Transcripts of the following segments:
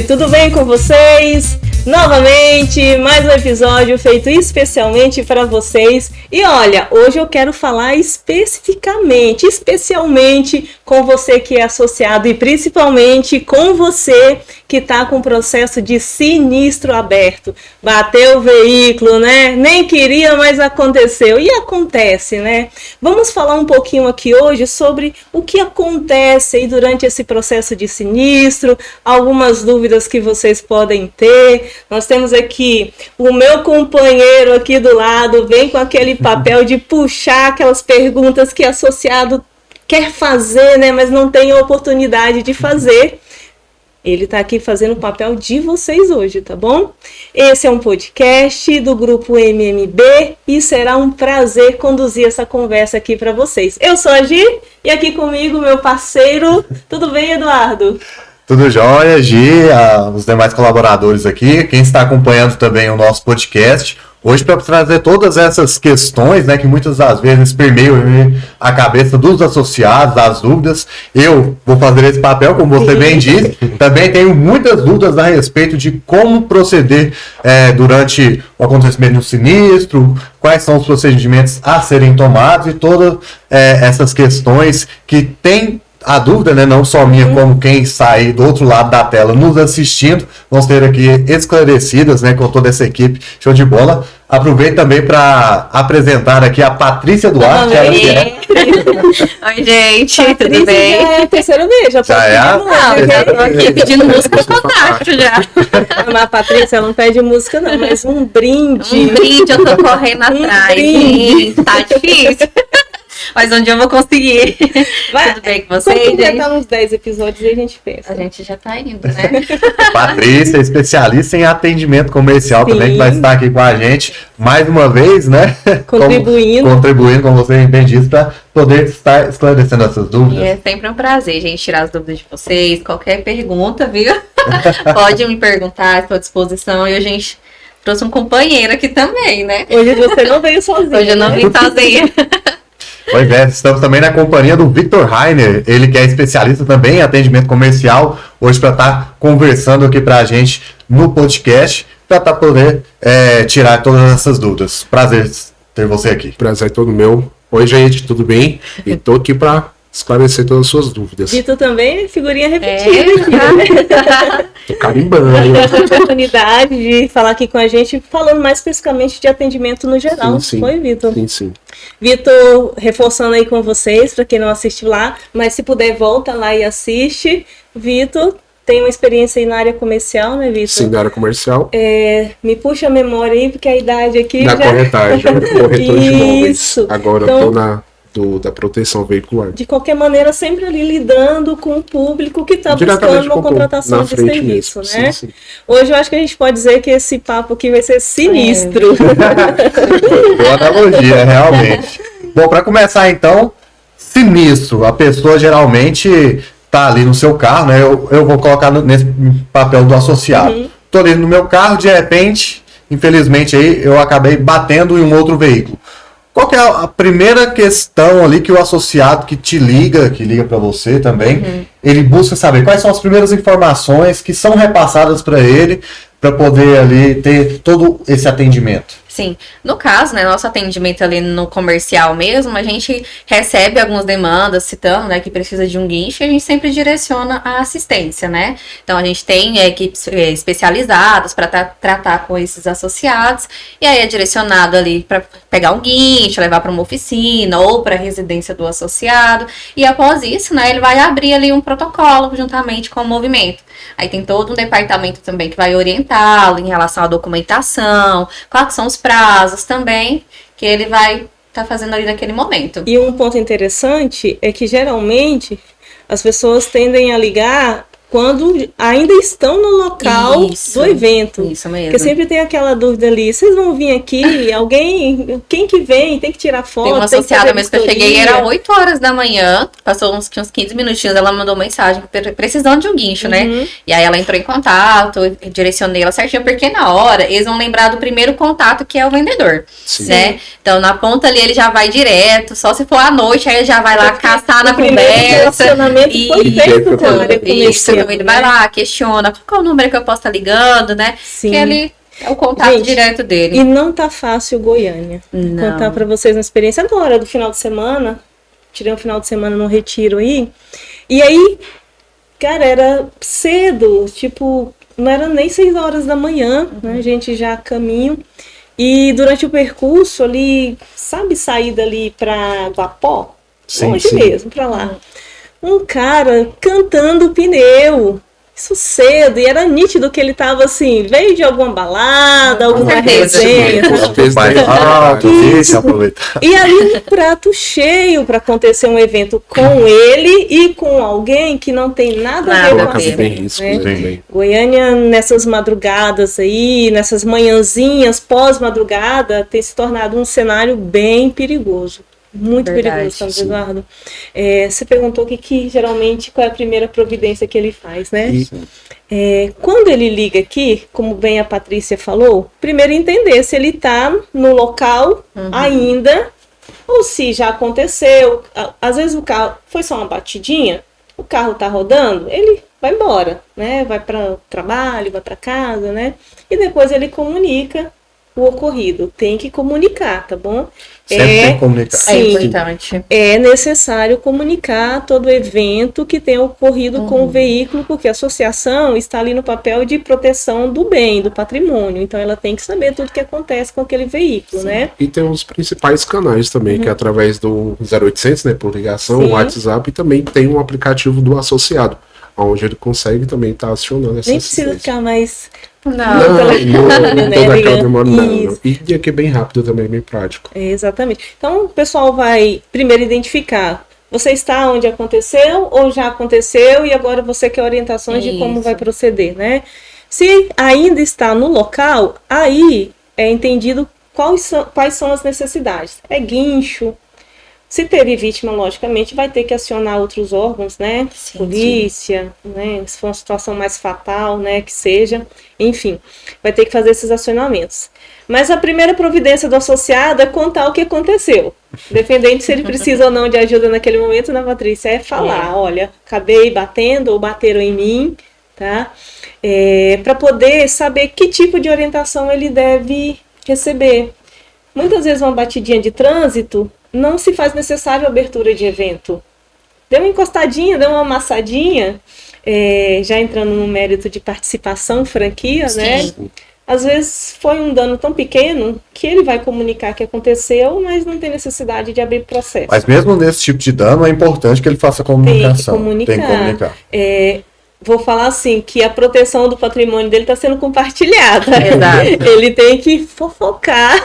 tudo bem com vocês? Novamente, mais um episódio feito especialmente para vocês. E olha, hoje eu quero falar especialmente com você que é associado e principalmente com você que está com o processo de sinistro aberto. Bateu o veículo, né? Nem queria, mas aconteceu. E acontece, né? Vamos falar um pouquinho aqui hoje sobre o que acontece aí durante esse processo de sinistro, algumas dúvidas que vocês podem ter. Nós temos aqui o meu companheiro aqui do lado, vem com aquele papel de puxar aquelas perguntas que associado quer fazer, né? Mas não tem a oportunidade de fazer. Ele está aqui fazendo o papel de vocês hoje, tá bom? Esse é um podcast do Grupo MMB e será um prazer conduzir essa conversa aqui para vocês. Eu sou a Gi e aqui comigo meu parceiro. Tudo bem, Eduardo? Tudo jóia, Gi, os demais colaboradores aqui, quem está acompanhando também o nosso podcast. Hoje, para trazer todas essas questões, né, que muitas das vezes permeiam a cabeça dos associados, as dúvidas, eu vou fazer esse papel, como você bem disse. Também tenho muitas dúvidas a respeito de como proceder durante o acontecimento do sinistro, quais são os procedimentos a serem tomados e todas essas questões que tem a dúvida, né, não só minha, como quem está aí do outro lado da tela nos assistindo, vão ser aqui esclarecidas, né, com toda essa equipe, show de bola. Aproveito também para apresentar aqui a Patrícia Duarte. Oi, gente, Patrícia, tudo bem? Já é terceiro mês, já Já é? Não, eu já tô aqui pedindo música no contato já. Mas a Patrícia não pede música não, mas um brinde. Um brinde, eu tô correndo atrás, hein? Tá difícil. Mas um dia eu vou conseguir. Tudo bem com vocês, gente? gente? Completar uns 10 episódios e a gente pensa. A gente já tá indo, né? Patrícia, especialista em atendimento comercial. Sim. Também, que vai estar aqui com a gente mais uma vez, né? Contribuindo, como você bem disse, para poder estar esclarecendo essas dúvidas. E é sempre um prazer, gente, tirar as dúvidas de vocês. Qualquer pergunta, viu? Pode me perguntar, estou à disposição. E a gente trouxe um companheiro aqui também, né? Hoje você não veio sozinho. Hoje eu não vim sozinha. Pois é, estamos também na companhia do Victor Rainer, ele que é especialista também em atendimento comercial, hoje para estar conversando aqui para a gente no podcast, para poder tirar todas essas dúvidas. Prazer ter você aqui. Prazer é todo meu. Oi, gente, tudo bem? E estou aqui para esclarecer todas as suas dúvidas. Vitor também, figurinha repetida. Tô carimbando. A oportunidade de falar aqui com a gente, falando mais especificamente de atendimento no geral. Sim. Foi, Vitor? Sim. Vitor, reforçando aí com vocês, para quem não assistiu lá, mas se puder, volta lá e assiste. Vitor tem uma experiência aí na área comercial, né, Vitor? Sim, na área comercial. Me puxa a memória aí, porque a idade aqui na corretagem, corretor de imóveis. Isso. Agora então, eu tô da proteção veicular. De qualquer maneira, sempre ali lidando com o público que está buscando uma contratação de serviço, mesmo. né? Sim. Hoje eu acho que a gente pode dizer que esse papo aqui vai ser sinistro. Boa analogia, realmente. Bom, para começar então, sinistro. A pessoa geralmente tá ali no seu carro, né? Eu vou colocar nesse papel do associado. Tô ali no meu carro, de repente, infelizmente aí, eu acabei batendo em um outro veículo. Qual que é a primeira questão ali que o associado que liga para você também, ele busca saber quais são as primeiras informações que são repassadas para ele, para poder ali ter todo esse atendimento? Sim, no caso, né, nosso atendimento ali no comercial mesmo, a gente recebe algumas demandas citando, né, que precisa de um guincho e a gente sempre direciona a assistência, né? Então a gente tem equipes especializadas para tratar com esses associados e aí é direcionado ali para pegar um guincho, levar para uma oficina ou para a residência do associado e após isso, né, ele vai abrir ali um protocolo juntamente com o movimento. Aí tem todo um departamento também que vai orientá-lo em relação à documentação, quais são os prazos também, que ele vai estar fazendo ali naquele momento. E um ponto interessante é que geralmente as pessoas tendem a ligar quando ainda estão no local do evento. Isso mesmo. Porque sempre tem aquela dúvida ali, vocês vão vir aqui, quem que vem, tem que tirar foto, tem uma associada mesmo que eu cheguei, era 8 horas da manhã, passou uns 15 minutinhos, ela mandou mensagem, precisando de um guincho, né? E aí ela entrou em contato, eu direcionei ela certinho, porque na hora eles vão lembrar do primeiro contato, que é o vendedor, né? Então na ponta ali ele já vai direto, só se for à noite, aí ele já vai lá caçar na conversa. O relacionamento foi feito com a área comercial. Então ele vai lá, questiona, qual é o número que eu posso estar ligando, né? Sim. Que ele é o contato Gente, direto dele. E não tá fácil Goiânia. Não. Contar pra vocês uma experiência agora do final de semana. Tirei um final de semana num retiro aí. E aí, cara, era cedo, tipo, não era nem 6 horas da manhã, né? A gente já a caminho. E durante o percurso ali, sabe, saída ali pra Guapó? Sim, Longe sim. mesmo, pra lá. Um cara cantando pneu. Isso cedo, e era nítido que ele tava assim, veio de alguma balada, alguma certeza. resenha. Talvez Mais tenha- alto, Isso. deixa eu aproveitar. E ali um prato cheio para acontecer um evento com ele e com alguém que não tem nada a ver com Coloca a bem cena, risco, né? né, também. Goiânia, nessas madrugadas aí, nessas manhãzinhas pós-madrugada, tem se tornado um cenário bem perigoso. Muito Verdade, perigoso, Carlos sim. Eduardo. Você perguntou geralmente qual é a primeira providência que ele faz, né? Quando ele liga aqui, como bem a Patrícia falou, primeiro entender se ele está no local ainda ou se já aconteceu. Às vezes o carro foi só uma batidinha, o carro está rodando, ele vai embora, né? Vai para o trabalho, vai para casa, né? E depois ele comunica o ocorrido. Tem que comunicar, tá bom? Sempre tem que comunicar. É Sim, importante. é necessário comunicar todo evento que tenha ocorrido com o veículo, porque a associação está ali no papel de proteção do bem, do patrimônio. Então ela tem que saber tudo que acontece com aquele veículo, né? E tem os principais canais também, que é através do 0800, né, por ligação, Sim. o WhatsApp, e também tem um aplicativo do associado, onde ele consegue também estar acionando essa Nem precisa assistência. ficar mais... Não. Não, telefone, não né, toda aquela ligando. demora, não. Isso. E aqui é bem rápido também, bem prático. Exatamente. Então o pessoal vai primeiro identificar. Você está onde aconteceu ou já aconteceu e agora você quer orientações de como Isso. vai proceder, né? Se ainda está no local, aí é entendido quais são as necessidades. É guincho. Se teve vítima, logicamente, vai ter que acionar outros órgãos, né? Sim, Polícia, né? Se for uma situação mais fatal, né? Que seja. Enfim, vai ter que fazer esses acionamentos. Mas a primeira providência do associado é contar o que aconteceu. Independente se ele precisa ou não de ajuda naquele momento, né, Patrícia? É falar, olha, acabei batendo ou bateram em mim, tá? Para poder saber que tipo de orientação ele deve receber. Muitas vezes uma batidinha de trânsito não se faz necessário abertura de evento. Deu uma encostadinha, deu uma amassadinha, já entrando no mérito de participação, franquia, né? Às vezes foi um dano tão pequeno que ele vai comunicar que aconteceu, mas não tem necessidade de abrir processo. Mas mesmo nesse tipo de dano, é importante que ele faça comunicação. Tem que Tem que comunicar. Vou falar assim, que a proteção do patrimônio dele está sendo compartilhada. Exato. Ele tem que fofocar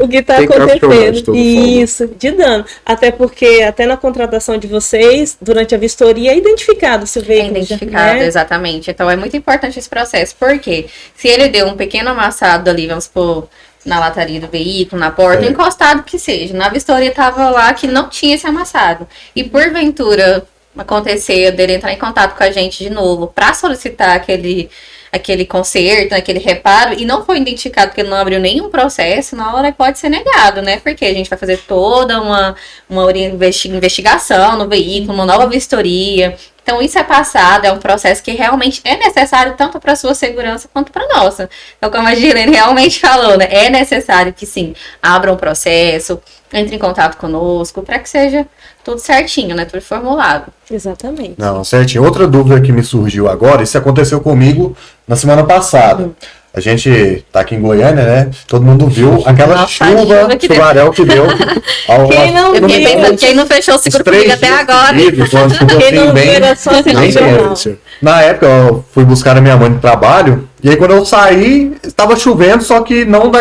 o que está Tem que acionar de acontecendo. toda Isso, de dano. Até porque, até na contratação de vocês, durante a vistoria, é identificado se o É veículo identificado, né? exatamente. Então é muito importante esse processo, porque se ele deu um pequeno amassado ali, vamos supor, na lataria do veículo, na porta, encostado que seja, na vistoria estava lá que não tinha esse amassado. E porventura acontecer dele entrar em contato com a gente de novo para solicitar aquele conserto, aquele reparo, e não foi identificado porque ele não abriu nenhum processo, na hora pode ser negado, né? Porque a gente vai fazer toda uma investigação no veículo, uma nova vistoria. Então, isso é passado, é um processo que realmente é necessário tanto para a sua segurança quanto para a nossa. Então, como a Gilene realmente falou, né? É necessário que, sim, abra um processo, entre em contato conosco, para que seja tudo certinho, né? Tudo formulado. Exatamente. Não, certinho. Outra dúvida que me surgiu agora, isso aconteceu comigo na semana passada. A gente tá aqui em Goiânia, né? Todo mundo viu aquela Nossa, chuva, que deu. chuvarel que deu. Quem não Eu fiquei viu, pensando, quem não fechou o seguro comigo até agora. quem não viu era só assistir bem o jornal. Senhor. Na época, eu fui buscar a minha mãe no trabalho, e aí quando eu saí, estava chovendo, só que não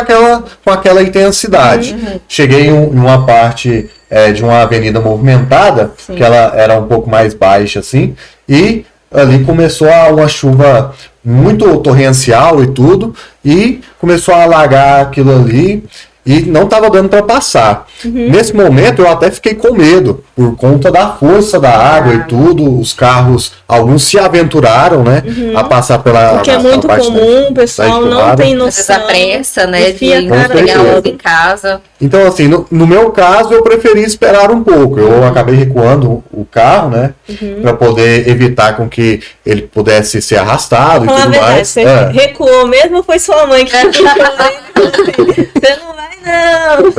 com aquela intensidade. Cheguei em uma parte de uma avenida movimentada, que ela era um pouco mais baixa, assim, e ali começou uma chuva muito torrencial e tudo, e começou a alagar aquilo ali, e não estava dando para passar. Nesse momento eu até fiquei com medo, por conta da força da água e tudo. Os carros, alguns se aventuraram, né, a passar pela Porque é muito comum, o pessoal não tem noção. Essa pressa, né, de cara, pegar logo em casa. Então, assim, no meu caso, eu preferi esperar um pouco. Eu acabei recuando o carro, né, para poder evitar com que ele pudesse ser arrastado e Falar a tudo verdade, mais. você recuou mesmo ou foi sua mãe que recuou? Você não vai, não.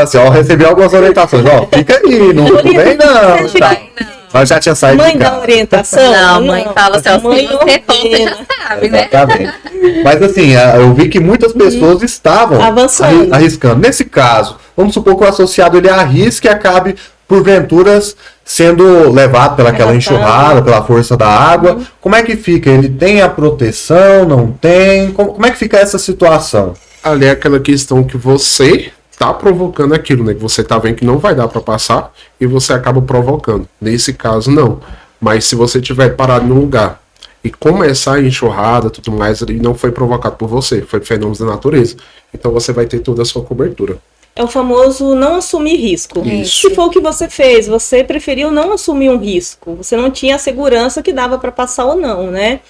Assim, ó, eu recebi algumas orientações. Ó, fica aí, não vem não. Fica Tá. aí, Mas já tinha saído Mãe de dá casa. orientação? Não, mãe fala assim, ó, Mãe se você for, você já ordena. sabe, né? Exatamente. Mas assim, eu vi que muitas pessoas estavam Avançando. arriscando. Nesse caso, vamos supor que o associado ele arrisque e acabe, porventura, sendo levado pelaquela enxurrada, pela força da água. Como é que fica? Ele tem a proteção? Não tem? Como é que fica essa situação? Ali é aquela questão que você tá provocando aquilo, né? Que você tá vendo que não vai dar para passar e você acaba provocando. Nesse caso, não. Mas se você tiver parado num lugar e começar a enxurrada, tudo mais, ele não foi provocado por você, foi fenômenos da natureza. Então você vai ter toda a sua cobertura. É o famoso não assumir risco. Isso. Se for o que você fez, você preferiu não assumir um risco. Você não tinha a segurança que dava para passar ou não, né?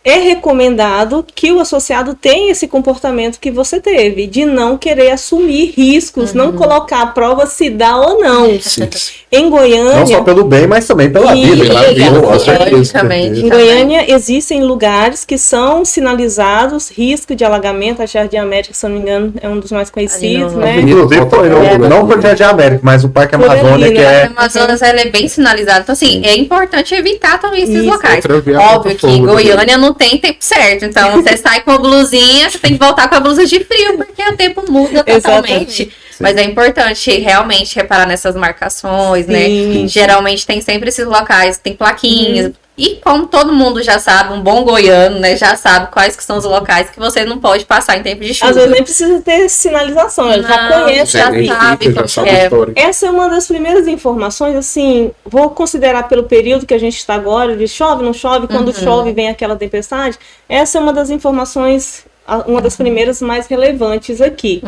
É recomendado que o associado tenha esse comportamento que você teve, de não querer assumir riscos, não colocar à prova se dá ou não. Sim. Em Goiânia... Não só pelo bem, mas também pela vida. Isso, Pela vida, com certeza. logicamente. Em Goiânia existem lugares que são sinalizados, risco de alagamento, a Jardim América, se não me engano, é um dos mais conhecidos, no- né? Inclusive, foi não foi o Jardim América, mas o Parque Por ali, Amazônia, que né? é... A Amazonas ela é bem sinalizada. Então, assim, é importante evitar também esses Isso. locais. Outra via Óbvio que Botafogo Goiânia também. não tem tempo certo. Então, você sai com a blusinha, você tem que voltar com a blusa de frio, porque o tempo muda totalmente. Exatamente. Mas é importante realmente reparar nessas marcações, né? Sim. Geralmente tem sempre esses locais, tem plaquinhas. E como todo mundo já sabe, um bom goiano, né, já sabe quais que são os locais que você não pode passar em tempo de chuva. Às vezes nem precisa ter sinalização, ele já Não, conhece. já Identifica, sabe já como sabe é. a história. Essa é uma das primeiras informações, assim, vou considerar pelo período que a gente está agora, de chove, não chove, quando chove vem aquela tempestade. Essa é uma das informações, uma das primeiras mais relevantes aqui.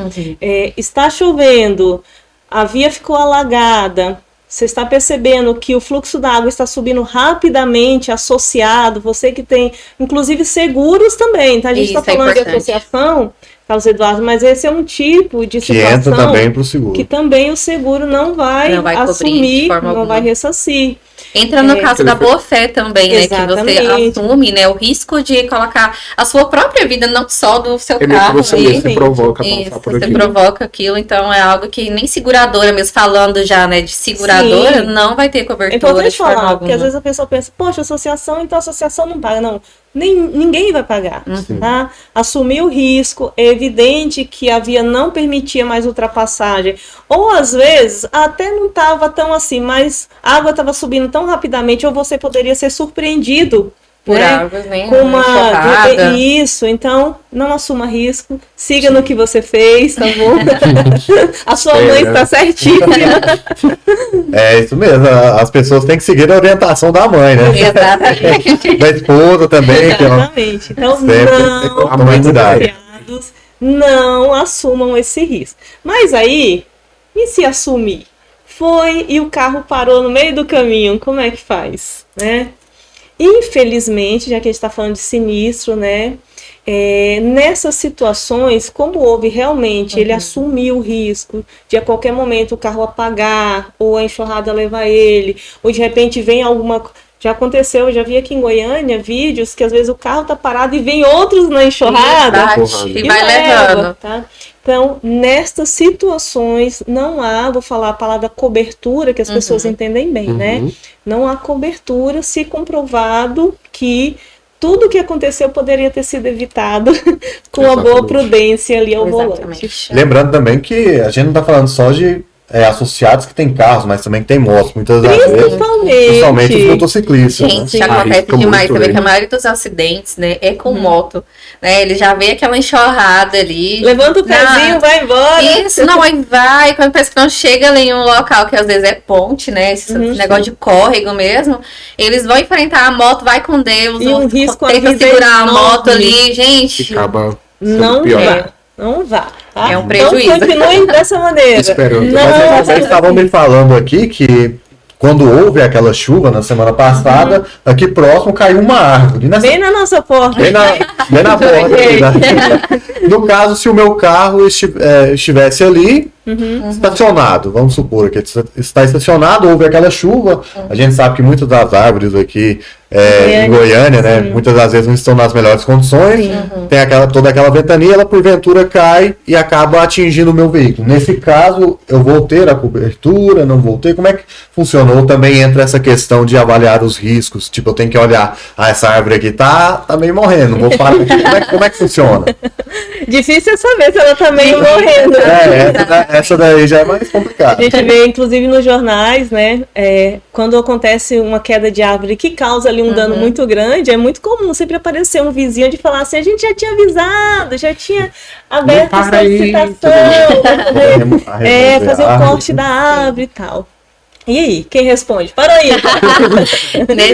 Está chovendo, a via ficou alagada, você está percebendo que o fluxo da água está subindo rapidamente, associado, você que tem, inclusive, seguros também, tá? A gente está Isso é falando de importante. associação, Carlos Eduardo, mas esse é um tipo de Que entra situação também pro seguro. que também o seguro não vai Não vai cobrir de assumir, forma não alguma. vai ressarcir. Entra no caso da boa-fé também, né? Que Exatamente. você assume, né? O risco de colocar a sua própria vida, não só do seu É meio que carro. você né? mesmo se provoca a Isso, passar por você aquilo. provoca aquilo, então é algo que nem seguradora, mesmo falando já, né, de seguradora, Sim. não vai ter É cobertura importante de forma falar, alguma. porque às vezes a pessoa pensa, poxa, associação, então a associação não paga. Não, ninguém vai pagar. Tá? Assumir o risco, é evidente que a via não permitia mais ultrapassagem. Ou às vezes até não estava tão assim, mas a água estava subindo tão rapidamente, ou você poderia ser surpreendido. Por né? árvores, né? Com uma Enxurrada. isso, então não assuma risco, siga no que você fez, tá bom? A sua mãe está certinha. É isso mesmo, as pessoas têm que seguir a orientação da mãe, né? Exatamente. Da esposa também, que é uma... Exatamente. Então Sempre tem que não, tomar cuidado. associados, não assumam esse risco. Mas aí, e se assumir? Foi e o carro parou no meio do caminho, como é que faz? Né? Infelizmente, já que a gente está falando de sinistro, né? Nessas situações, como houve realmente, ele assumiu o risco de a qualquer momento o carro apagar, ou a enxurrada levar ele, ou de repente vem alguma... Já aconteceu, eu já vi aqui em Goiânia vídeos que às vezes o carro tá parado e vem outros na enxurrada. Bate e e vai leva, levando. tá? Então, nestas situações, não há, vou falar a palavra cobertura, que as pessoas entendem bem, né? Não há cobertura se comprovado que tudo que aconteceu poderia ter sido evitado com a boa Exatamente. prudência ali ao volante. Exatamente. Lembrando também que a gente não está falando só de associados que têm carros, mas também que têm motos, muitas das vezes. Principalmente os motociclistas. Né? Gente, Sim. acontece Arrisca demais muito, também né? que a maioria dos acidentes, né, é com moto, né? Ele já vê aquela enxurrada ali. Levanta o pezinho, vai embora. Isso, não, aí vai, quando parece que não chega ali em um local que às vezes é ponte, né? Esse negócio de córrego mesmo. Eles vão enfrentar a moto, vai com Deus, E um risco à tenta vida segurar a enorme. moto ali, gente. Acaba sendo Não pior. vá, não vá. Tá? É um prejuízo. Então continue dessa maneira. Esperando. Mas vocês estavam me falando aqui que quando houve aquela chuva na semana passada, aqui próximo caiu uma árvore. Bem na nossa porta. Bem na porta. Aqui, né? No caso, se o meu carro estivesse ali, estacionado, vamos supor que está estacionado, houve aquela chuva, a gente sabe que muitas das árvores aqui em Goiânia, né, muitas das vezes não estão nas melhores condições, tem toda aquela ventania, ela porventura cai e acaba atingindo o meu veículo. Nesse caso, eu vou ter a cobertura, não vou ter? Como é que funciona? Ou também entra essa questão de avaliar os riscos, tipo, eu tenho que olhar, essa árvore aqui tá meio morrendo, vou parar aqui, como é que funciona? Difícil é saber se ela tá meio morrendo. Essa daí já é mais complicada. A gente vê, inclusive, nos jornais, né? Quando acontece uma queda de árvore que causa ali um dano muito grande, é muito comum sempre aparecer um vizinho de falar assim, a gente já tinha avisado, já tinha aberto a solicitação, fazer o corte da árvore e tal. E aí, quem responde? Para aí!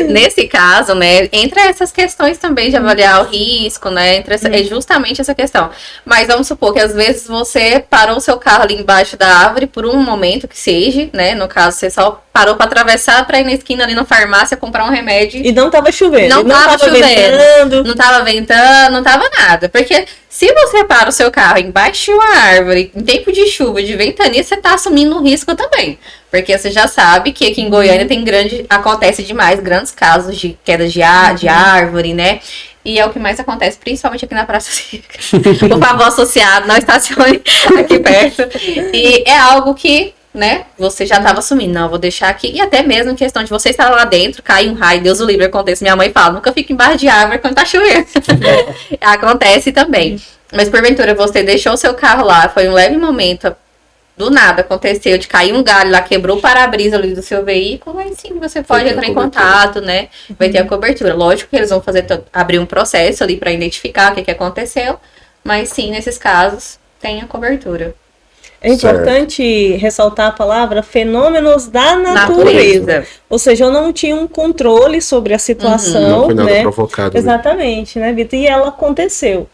Nesse caso, né, entra essas questões também de avaliar o risco, né, é justamente essa questão. Mas vamos supor que às vezes você parou o seu carro ali embaixo da árvore por um momento que seja, né, no caso você só parou para atravessar para ir na esquina ali na farmácia comprar um remédio. E não tava chovendo. Não tava chovendo. Não tava ventando, não tava nada. Porque se você para o seu carro embaixo de uma árvore, em tempo de chuva, de ventania, você tá assumindo um risco também. Porque você já sabe que aqui em Goiânia acontece demais grandes casos de queda de árvore, né? E é o que mais acontece, principalmente aqui na Praça Cívica. Por favor, associado, não estacione aqui perto. E é algo que, né, você já estava assumindo, não, vou deixar aqui. E até mesmo em questão de você estar lá dentro, cai um raio, Deus o livre, acontece. Minha mãe fala, nunca fica embaixo de árvore quando tá chovendo. Acontece também. Mas porventura você deixou o seu carro lá, foi um leve momento, do nada aconteceu de cair um galho lá, quebrou o para-brisa ali do seu veículo, aí sim você pode entrar em contato, né? Vai ter a cobertura. Lógico que eles vão abrir um processo ali para identificar o que aconteceu, mas sim, nesses casos, tem a cobertura. É importante ressaltar a palavra fenômenos da natureza. Ou seja, eu não tinha um controle sobre a situação. Não foi nada né? provocado. Exatamente, né, Vitor? E ela aconteceu.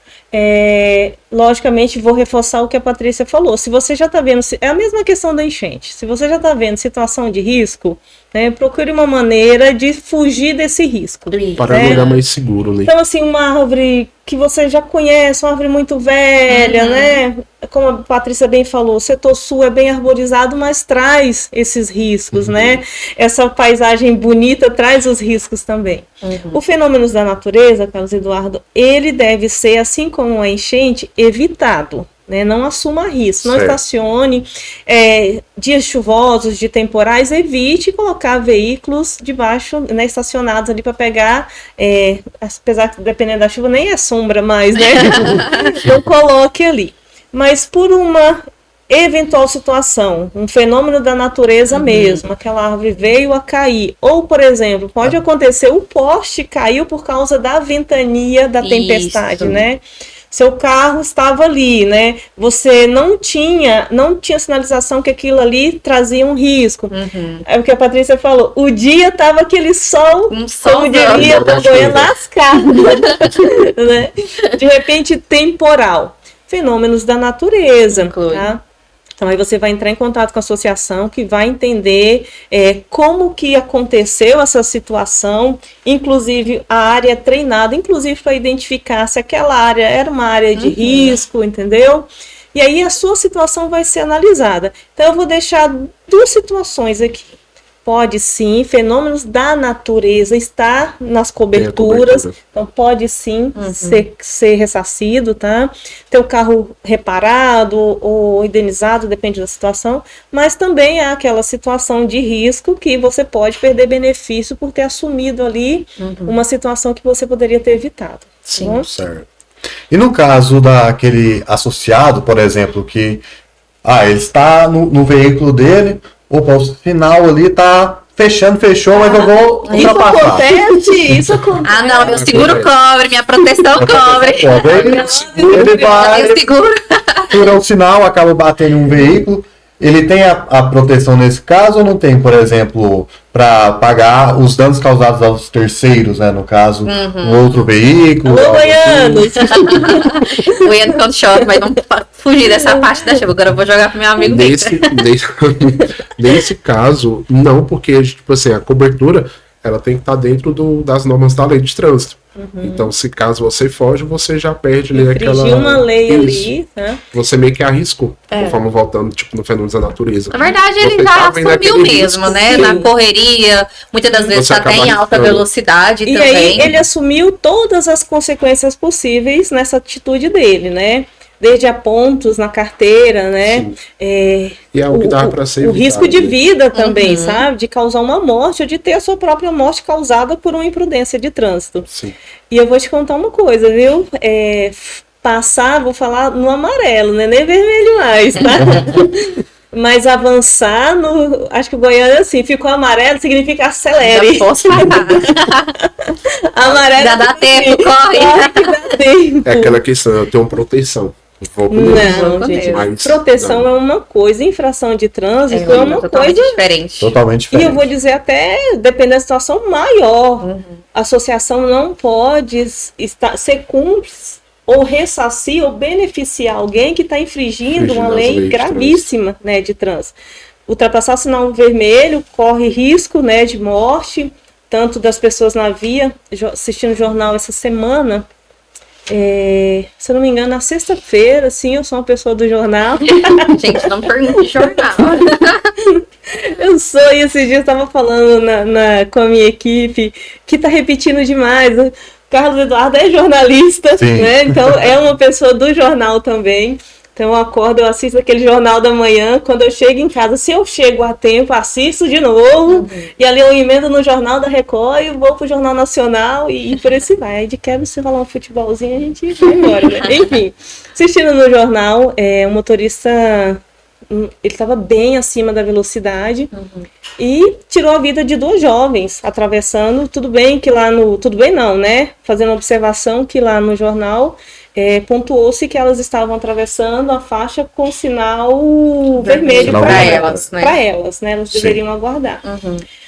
Logicamente, vou reforçar o que a Patrícia falou. Se você já está vendo, é a mesma questão da enchente. Se você já está vendo situação de risco, né, procure uma maneira de fugir desse risco. Para um lugar mais seguro, né? Então, assim, uma árvore que você já conhece, uma árvore muito velha, né? Como a Patrícia bem falou, o setor sul é bem arborizado, mas traz esses riscos, né? Essa paisagem bonita traz os riscos também. O fenômeno da natureza, Carlos Eduardo, ele deve ser, assim como a enchente, evitado. Né, não assuma risco, não estacione, dias chuvosos, de temporais, evite colocar veículos debaixo, né, estacionados ali para pegar, apesar que dependendo da chuva nem é sombra mais, né, não coloque ali. Mas por uma eventual situação, um fenômeno da natureza mesmo, aquela árvore veio a cair, ou por exemplo, pode acontecer, o poste caiu por causa da ventania da tempestade, né? Seu carro estava ali, né? Você não tinha sinalização que aquilo ali trazia um risco. É o que a Patrícia falou. O dia estava aquele sol, como diria o Goiânia, lascado. Né? De repente, temporal. Fenômenos da natureza. Tá? Então, aí você vai entrar em contato com a associação que vai entender como que aconteceu essa situação, inclusive a área treinada, inclusive para identificar se aquela área era uma área de risco, entendeu? E aí a sua situação vai ser analisada. Então, eu vou deixar duas situações aqui. Pode sim, fenômenos da natureza estar nas coberturas, então pode sim ser ressarcido, tá? Ter o carro reparado ou indenizado, depende da situação, mas também há aquela situação de risco que você pode perder benefício por ter assumido ali uma situação que você poderia ter evitado. Sim, tá, certo. E no caso daquele associado, por exemplo, que ele está no veículo dele, opa, o sinal ali tá fechou, mas eu vou ultrapassar. Isso acontece. Não, meu seguro cobre, minha proteção cobre. Ele vai, fura o sinal, acaba batendo em um veículo. ele tem a proteção nesse caso ou não tem, por exemplo, para pagar os danos causados aos terceiros, né? No caso, um outro veículo. Alô, Goianos! Goiano quando chove, mas vamos fugir dessa parte da chuva. Agora eu vou jogar pro meu amigo Nesse caso, não, porque tipo assim, a cobertura ela tem que estar dentro das normas da lei de trânsito. Então, se caso você foge, você já perde ali aquela... uma lei Isso. ali, né? Você meio que arriscou, conforme voltando, tipo, no fenômeno da natureza. Na verdade, ele Você já tá vendo assumiu aquele mesmo, risco. né? Sim. Na correria, muitas das vezes Você tá até acaba em alta arriscando. velocidade E também. aí ele assumiu todas as consequências possíveis nessa atitude dele, né? Desde a pontos na carteira, né? Sim. E é o que dá para ser o risco de evitado, né? vida também, sabe? De causar uma morte ou de ter a sua própria morte causada por uma imprudência de trânsito. Sim. E eu vou te contar uma coisa, viu? Passar, vou falar no amarelo, né? Nem vermelho mais, tá? Mas avançar no... Acho que o Goiânia, assim, ficou amarelo, significa acelere. Já posso parar. Amarelo. Já dá tempo, corre. Que dá tempo. É aquela questão, eu tenho proteção. Vou com Deus. Não, Deus. gente, Mas, proteção não. é uma coisa, infração de trânsito é uma totalmente coisa, diferente. Totalmente e diferente. eu vou dizer até, dependendo da situação, maior. A associação não pode ser cúmplice ou ressarcir ou beneficiar alguém que está infringindo uma as lei leis de gravíssima, né, de trânsito. Ultrapassar o sinal vermelho corre risco, né, de morte, tanto das pessoas na via. Assistindo o jornal essa semana, se eu não me engano, na sexta-feira, sim, eu sou uma pessoa do jornal. Gente, não pergunte jornal. Eu sou, e esses dias eu estava falando com a minha equipe, que está repetindo demais. O Carlos Eduardo é jornalista, Sim. né? Então é uma pessoa do jornal também. Então eu acordo, eu assisto aquele jornal da manhã, quando eu chego em casa, se eu chego a tempo, assisto de novo, e ali eu emendo no Jornal da Record e vou pro Jornal Nacional e por esse vai. Aí de quebra, se rolar um futebolzinho, a gente vai embora, né? Enfim, assistindo no jornal, o motorista, ele estava bem acima da velocidade e tirou a vida de duas jovens atravessando. Tudo bem que lá no... Tudo bem não, né? Fazendo uma observação que lá no jornal... pontuou-se que elas estavam atravessando a faixa com sinal vermelho para elas, né? Para elas, né? Elas deveriam aguardar.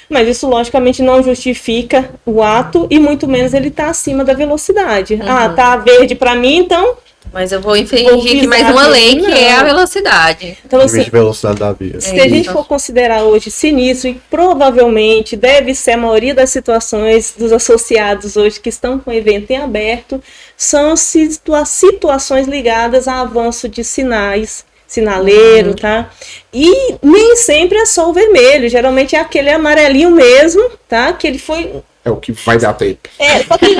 Mas isso, logicamente, não justifica o ato e muito menos ele está acima da velocidade. Ah, tá verde para mim, então... Mas eu vou infringir aqui mais uma lei, que é a velocidade. Então, assim, Limite de velocidade da via. se a gente for considerar hoje sinistro, e provavelmente deve ser a maioria das situações dos associados hoje que estão com o evento em aberto, são situações ligadas a avanço de sinais, sinaleiro, tá? E nem sempre é só o vermelho, geralmente é aquele amarelinho mesmo, tá? Que ele foi... É o que vai dar tempo. Só que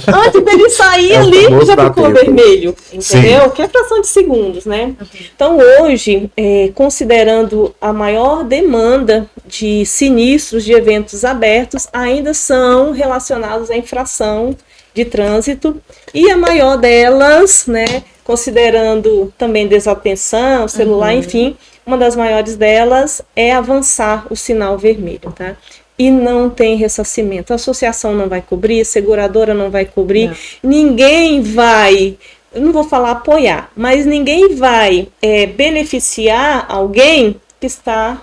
antes dele sair ali, famoso já dá ficou tempo. vermelho, entendeu? Sim. Que é fração de segundos, né? Então hoje, considerando a maior demanda de sinistros de eventos abertos, ainda são relacionados à infração de trânsito, e a maior delas, né, considerando também desatenção, celular, enfim, uma das maiores delas é avançar o sinal vermelho, tá? E não tem ressarcimento. A associação não vai cobrir, a seguradora não vai cobrir, ninguém vai, eu não vou falar apoiar, mas ninguém vai beneficiar alguém que está,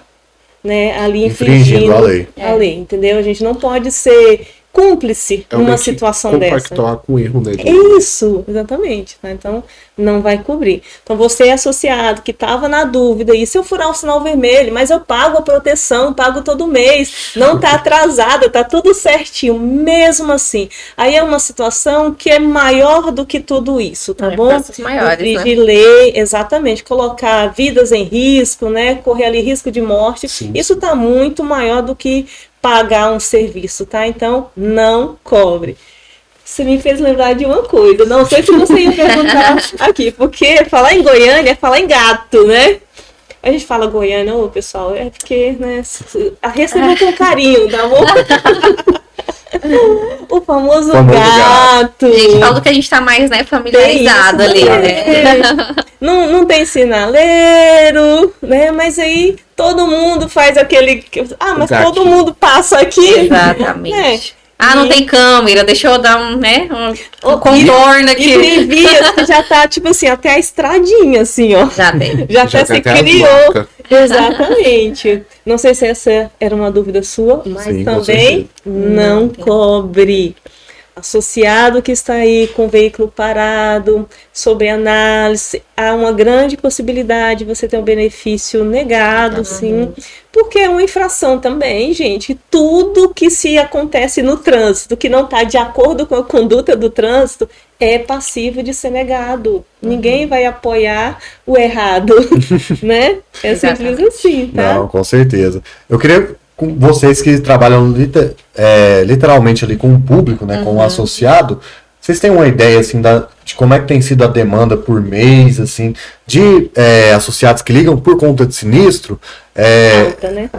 né, ali infringindo a lei, entendeu? A gente não pode ser cúmplice numa situação dessa. Compactuar com o erro dele. Isso, exatamente. Né? Então, não vai cobrir. Então, você é associado que estava na dúvida, e se eu furar o sinal vermelho, mas eu pago a proteção, pago todo mês, não está atrasado, está tudo certinho, mesmo assim. Aí é uma situação que é maior do que tudo isso, tá bom? Maiores, de lei, exatamente, colocar vidas em risco, né? Correr ali risco de morte, isso está muito maior do que pagar um serviço, tá? Então, não cobre. Você me fez lembrar de uma coisa, não sei se você ia perguntar aqui, porque falar em Goiânia é falar em gato, né? A gente fala Goiânia, ô pessoal, é porque, né, recebeu com carinho, tá bom? O famoso gato. A gente fala que a gente tá mais, né, familiarizado ali, né? Não tem sinaleiro, né? Mas aí todo mundo faz aquele... Ah, mas todo mundo passa aqui. Exatamente. Ah, não tem câmera, deixa eu dar um contorno aqui. E tem vias que já tá, tipo assim, até a estradinha, assim, ó. Já tem. Já Já até tem se até as criou. marcas. Exatamente. Não sei se essa era uma dúvida sua, mas Sim, com também não cobre. Associado que está aí com o veículo parado, sobre análise, há uma grande possibilidade de você ter um benefício negado, sim, porque é uma infração também, gente. Tudo que se acontece no trânsito, que não está de acordo com a conduta do trânsito, é passivo de ser negado. Ninguém vai apoiar o errado, né? É simples assim, tá? Não, com certeza. Eu queria, com vocês que trabalham literalmente ali com o público, né, com o associado, vocês têm uma ideia assim de como é que tem sido a demanda por mês, assim, de associados que ligam por conta de sinistro? Alta, né?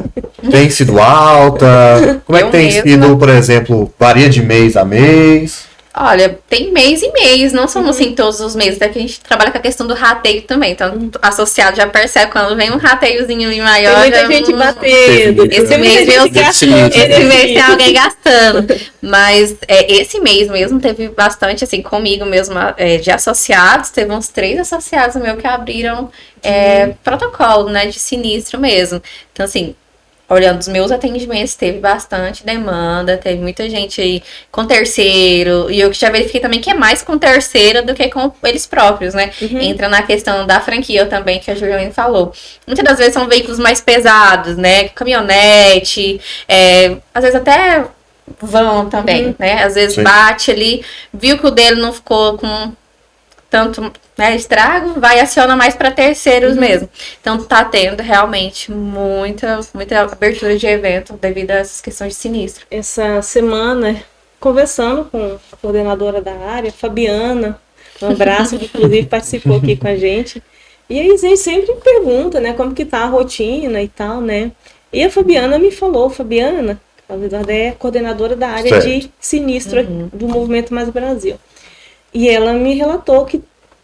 Tem sido alta? Como é que Eu tem mesma. sido, por exemplo, varia de mês a mês? Olha, tem mês e mês, não são assim todos os meses, até que a gente trabalha com a questão do rateio também. Então, associado já percebe quando vem um rateiozinho ali maior. Tem muita já gente não- batendo. Esse tem muita mês gente eu- gastando. Esse mês tem alguém gastando. Mas esse mês mesmo teve bastante, assim, comigo mesmo, de associados. Teve uns 3 associados meus que abriram protocolo, né, de sinistro mesmo. Então, assim, olhando os meus atendimentos, teve bastante demanda, teve muita gente aí com terceiro, e eu já verifiquei também que é mais com terceiro do que com eles próprios, né? Entra na questão da franquia também, que a Juliane falou. Muitas das vezes são veículos mais pesados, né? Caminhonete, às vezes até vão também, né? Às vezes Sim. bate ali, viu que o dele não ficou com tanto, né, estrago, vai e aciona mais para terceiros mesmo. Então tá tendo realmente muita abertura de evento devido a essas questões de sinistro. Essa semana, conversando com a coordenadora da área, Fabiana, um abraço, que inclusive participou aqui com a gente. E aí a gente sempre pergunta, né, como que tá a rotina e tal, né? E a Fabiana me falou, Fabiana é coordenadora da área Certo. de sinistro do Movimento Mais Brasil. E ela me relatou que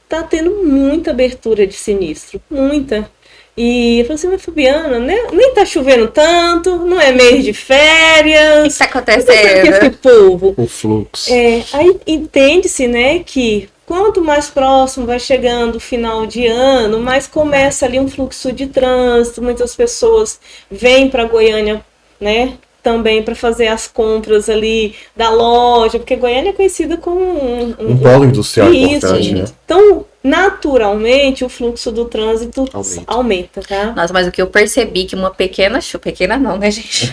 tá tendo muita abertura de sinistro, muita. E eu falei assim, mas Fabiana, né, nem tá chovendo tanto, não é mês de O que férias. está O que esse acontecendo? povo? O fluxo. Aí entende-se, né, que quanto mais próximo vai chegando o final de ano, mais começa ali um fluxo de trânsito, muitas pessoas vêm para Goiânia, né, também para fazer as compras ali da loja, porque Goiânia é conhecida como Um polo industrial isso. importante, né? Então, naturalmente, o fluxo do trânsito Aumenta. aumenta, tá? Nossa, mas o que eu percebi que uma pequena chuva, pequena não, né, gente?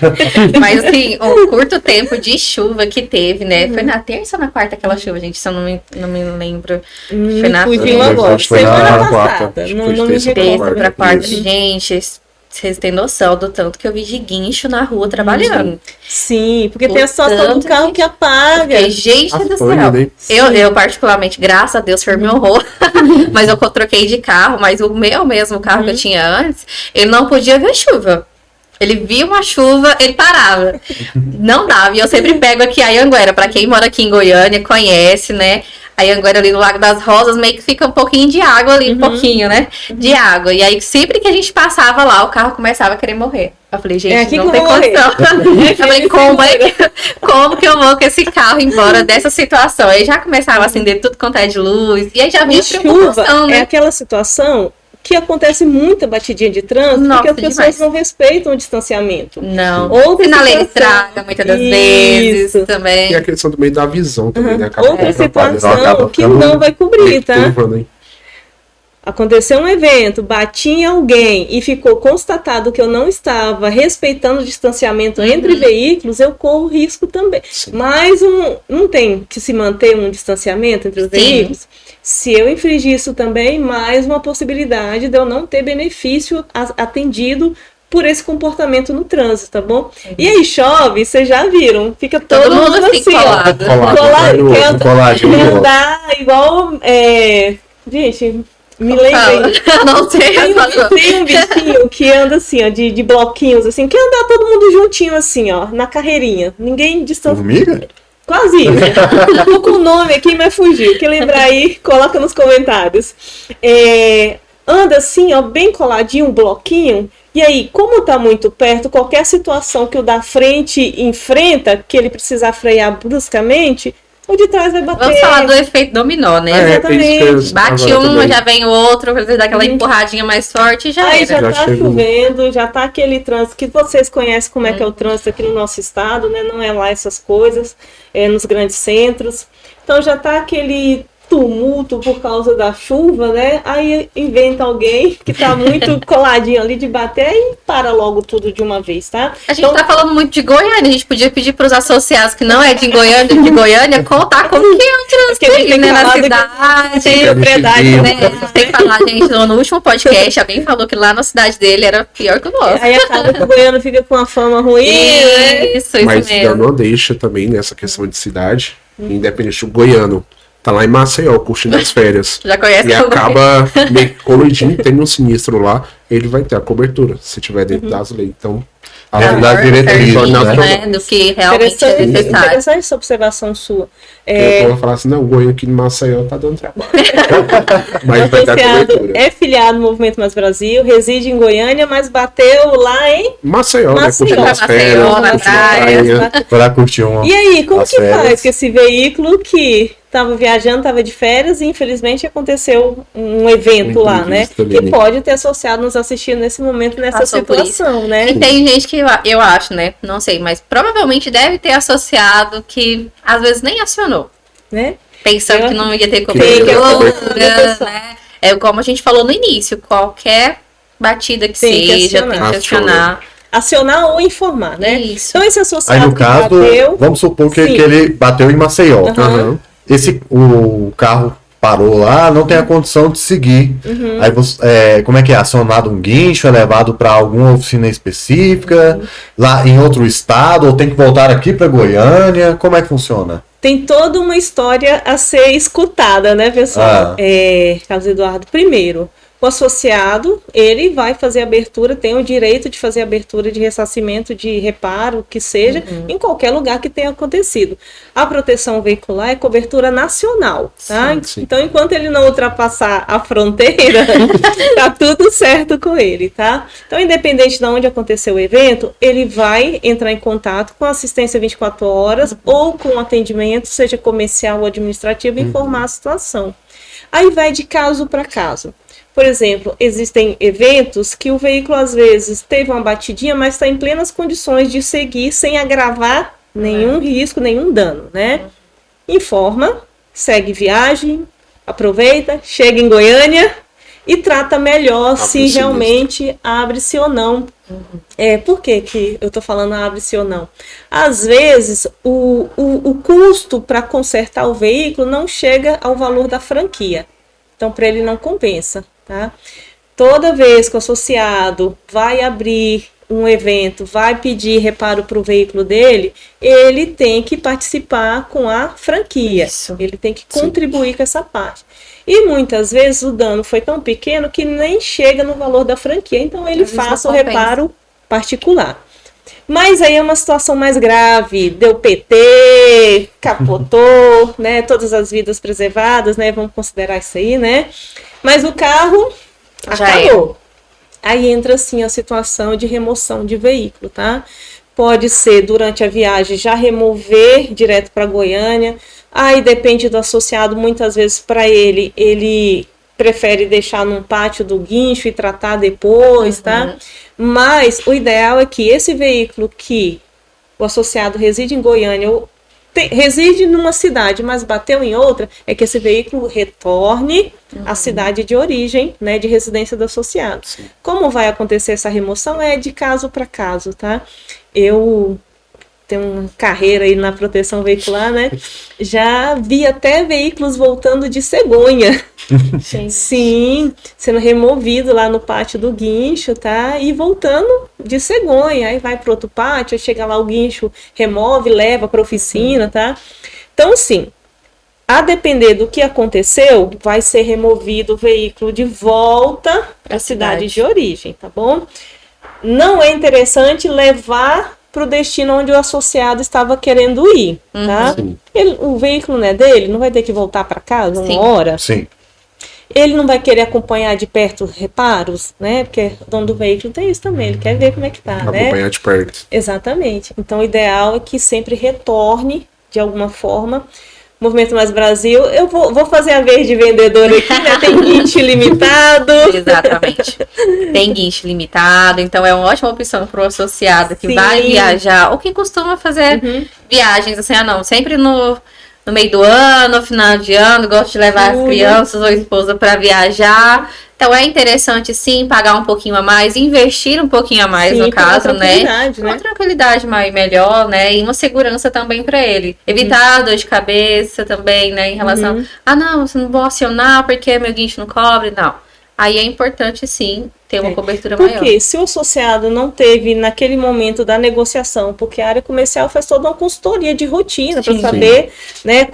Mas assim, um curto tempo de chuva que teve, né? Foi na terça ou na quarta aquela chuva, gente? Se eu não me lembro. Foi na Fugiu terça. agora. Acho que foi na Semana quarta. passada. Acho que Não, foi de não me terça pra recordo. Terça pra quarta. Isso. Gente, vocês têm noção do tanto que eu vi de guincho na rua trabalhando. Sim, porque tem a O situação do tanto, carro gente. que apaga. Porque, gente A do folha, céu. né? Eu, particularmente, graças a Deus, foi meu horror. Mas eu troquei de carro, mas o meu mesmo, o carro que eu tinha antes, ele não podia ver chuva. Ele via uma chuva, ele parava. Não dava. E eu sempre pego aqui a Anhanguera. Pra quem mora aqui em Goiânia, conhece, né? A Anhanguera ali no Lago das Rosas, meio que fica um pouquinho de água ali, um pouquinho, né? De água. E aí, sempre que a gente passava lá, o carro começava a querer morrer. Eu falei, gente, aqui não que eu tem vou morrer. condição. Eu falei, como que eu vou com esse carro embora dessa situação? Aí já começava a acender tudo quanto é de luz. E aí já vinha E a chuva preocupação, é né? aquela situação que acontece muita batidinha de trânsito, Nossa, porque as pessoas demais. não respeitam o distanciamento. Não. Outra Sinaleira situação- estraga muitas das Isso. vezes também. E a questão também da visão também, né? Acaba Outra atrapalhando. situação acaba que ficando não vai cobrir, tá? Curva, né? Aconteceu um evento, bati em alguém e ficou constatado que eu não estava respeitando o distanciamento entre veículos, eu corro risco também. Sim. Mas não tem que se manter um distanciamento entre os Sim. veículos? Se eu infringir isso também, mais uma possibilidade de eu não ter benefício atendido por esse comportamento no trânsito, tá bom? E aí chove, vocês já viram, fica todo mundo mundo assim, assim, ó. colado. Colado, Quer outro, coladinho no quer outro. andar igual. Gente, me Fala. lembrei. Não sei, Tem um bichinho que anda assim, ó, de bloquinhos, assim, que andar todo mundo juntinho, assim, ó, na carreirinha. Ninguém distante. Formiga? Quase isso. Tô com o nome aqui, mas fugiu. Quem lembrar aí, coloca nos comentários. Anda assim, ó, bem coladinho, um bloquinho, E aí, como está muito perto, qualquer situação que o da frente enfrenta, que ele precisar frear bruscamente, o de trás vai bater. Vamos falar do efeito dominó, né? Exatamente. Bate um, já vem o outro, às vezes dá aquela empurradinha mais forte e já Aí era. já tá chovendo, já tá aquele trânsito que vocês conhecem como é que é o trânsito aqui no nosso estado, né? Não é lá essas coisas, é nos grandes centros. Então já tá aquele tumulto por causa da chuva, né? Aí inventa alguém que tá muito coladinho ali de bater e para logo tudo de uma vez, tá? A gente tá falando muito de Goiânia, a gente podia pedir para os associados que não é de Goiânia, contar como que é o trânsito, né, na cidade. Tem propriedade, né? Tem que falar, gente, no último podcast, alguém falou que lá na cidade dele era pior que o nosso. Aí acaba que o goiano fica com uma fama ruim, né? Isso Mas mesmo. não deixa também nessa questão de cidade, independente do goiano. Tá lá em Maceió, curtindo as férias. Já conhece E como acaba meio que colidindo, tem um sinistro lá, ele vai ter a cobertura, se tiver dentro das leis. Então, a É, lei das diretrizes, né? Do que realmente é necessário. Interessante essa observação sua. eu vou falar assim, não, o Goiânia aqui no Maceió tá dando trabalho. Mas vai dar cobertura. É filiado no Movimento Mais Brasil, reside em Goiânia, mas bateu lá em Maceió, né? Maceió. Curtindo as Maceió, férias, na curtindo a praia. praia. Pra curtir uma. E aí, como as que férias. faz com esse veículo que estava viajando, estava de férias e infelizmente aconteceu um evento lá, né? imprevisto ali, Que né? pode ter associado nos assistindo nesse momento, nessa Passou por situação, né? E tem gente que eu acho, né? Não sei, mas provavelmente deve ter associado que às vezes nem acionou. Né? Pensando que não ia ter Tem cobertura, né? É como a gente falou no início, qualquer batida que Tem que seja, acionar. tem que acionar. Acionar ou informar, né? Isso. Então esse Aí associado no caso, que bateu, vamos supor que sim. ele bateu em Maceió. Aham. O carro parou lá, não tem a condição de seguir. Aí você, como é que é? Acionado um guincho, é levado para alguma oficina específica, lá em outro estado, ou tem que voltar aqui para Goiânia? Como é que funciona? tem toda uma história a ser escutada, né, pessoal? Carlos Eduardo, primeiro, o associado, ele vai fazer abertura, tem o direito de fazer abertura de ressarcimento, de reparo, que seja, em qualquer lugar que tenha acontecido. A proteção veicular é cobertura nacional, tá? Sim. Então, enquanto ele não ultrapassar a fronteira, tá tudo certo com ele, tá? Então, independente de onde aconteceu o evento, ele vai entrar em contato com a assistência 24 horas ou com atendimento, seja comercial ou administrativo, e informar a situação. Aí vai de caso para caso. Por exemplo, existem eventos que o veículo às vezes teve uma batidinha, mas está em plenas condições de seguir sem agravar nenhum risco, nenhum dano, né? Informa, segue viagem, aproveita, chega em Goiânia e trata melhor se realmente abre-se ou não. Por que eu estou falando abre-se ou não? Às vezes, o custo para consertar o veículo não chega ao valor da franquia. Então, para ele não compensa, tá? Toda vez que o associado vai abrir um evento, vai pedir reparo para o veículo dele, ele tem que participar com a franquia. Isso. Ele tem que contribuir com essa parte. E muitas vezes o dano foi tão pequeno que nem chega no valor da franquia. Então, ele faça o reparo particular. Mas aí é uma situação mais grave, deu PT, capotou, né, todas as vidas preservadas, né, vamos considerar isso aí, né, mas o carro Já acabou. Aí entra, assim, a situação de remoção de veículo, tá? Pode ser durante a viagem já remover direto para Goiânia, aí depende do associado, muitas vezes para ele prefere deixar num pátio do guincho e tratar depois, tá? Mas o ideal é que esse veículo que o associado reside em Goiânia ou reside numa cidade, mas bateu em outra, é que esse veículo retorne à cidade de origem, né, de residência do associado. Sim. Como vai acontecer essa remoção? É de caso para caso, tá? Eu tenho uma carreira aí na proteção veicular, né? Já vi até veículos voltando de cegonha. Sim, sendo removido lá no pátio do guincho, tá? E voltando de cegonha. Aí vai para outro pátio, aí chega lá o guincho, remove, leva para a oficina, tá? Então, sim, a depender do que aconteceu, vai ser removido o veículo de volta para a cidade de origem, tá bom? Não é interessante levar para o destino onde o associado estava querendo ir, tá? O veículo não é dele, não vai ter que voltar para casa uma hora? Sim. Ele não vai querer acompanhar de perto reparos, né? Porque o dono do veículo tem isso também, ele quer ver como é que tá, né? Acompanhar de perto. Exatamente. Então, o ideal é que sempre retorne de alguma forma. Movimento Mais Brasil, eu vou fazer a vez de vendedora aqui, né? Tem guincho limitado. Exatamente. Tem guincho limitado, então é uma ótima opção para o associado que Sim. vai viajar ou que costuma fazer viagens assim, sempre no meio do ano, final de ano, gosta de levar as crianças ou a esposa para viajar. Então é interessante sim pagar um pouquinho a mais, investir um pouquinho a mais no caso, né? Uma tranquilidade melhor, né? E uma segurança também para ele. Evitar dor de cabeça também, né? Em relação não, você não vou acionar porque meu guincho não cobre, não. Aí é importante sim ter uma cobertura maior. Porque se o associado não teve naquele momento da negociação, porque a área comercial faz toda uma consultoria de rotina para saber, né,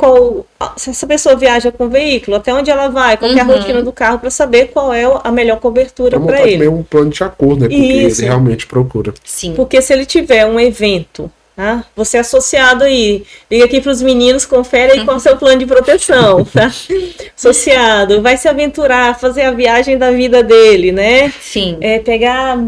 se essa pessoa viaja com veículo, até onde ela vai, qual é a rotina do carro, para saber qual é a melhor cobertura para ele. Também um plano de acordo, né, com o que ele realmente procura. Sim. Porque se ele tiver um evento, tá? Você é associado aí, liga aqui para os meninos, confere aí qual é o seu plano de proteção, tá? Associado, vai se aventurar, fazer a viagem da vida dele, né? Sim. Pegar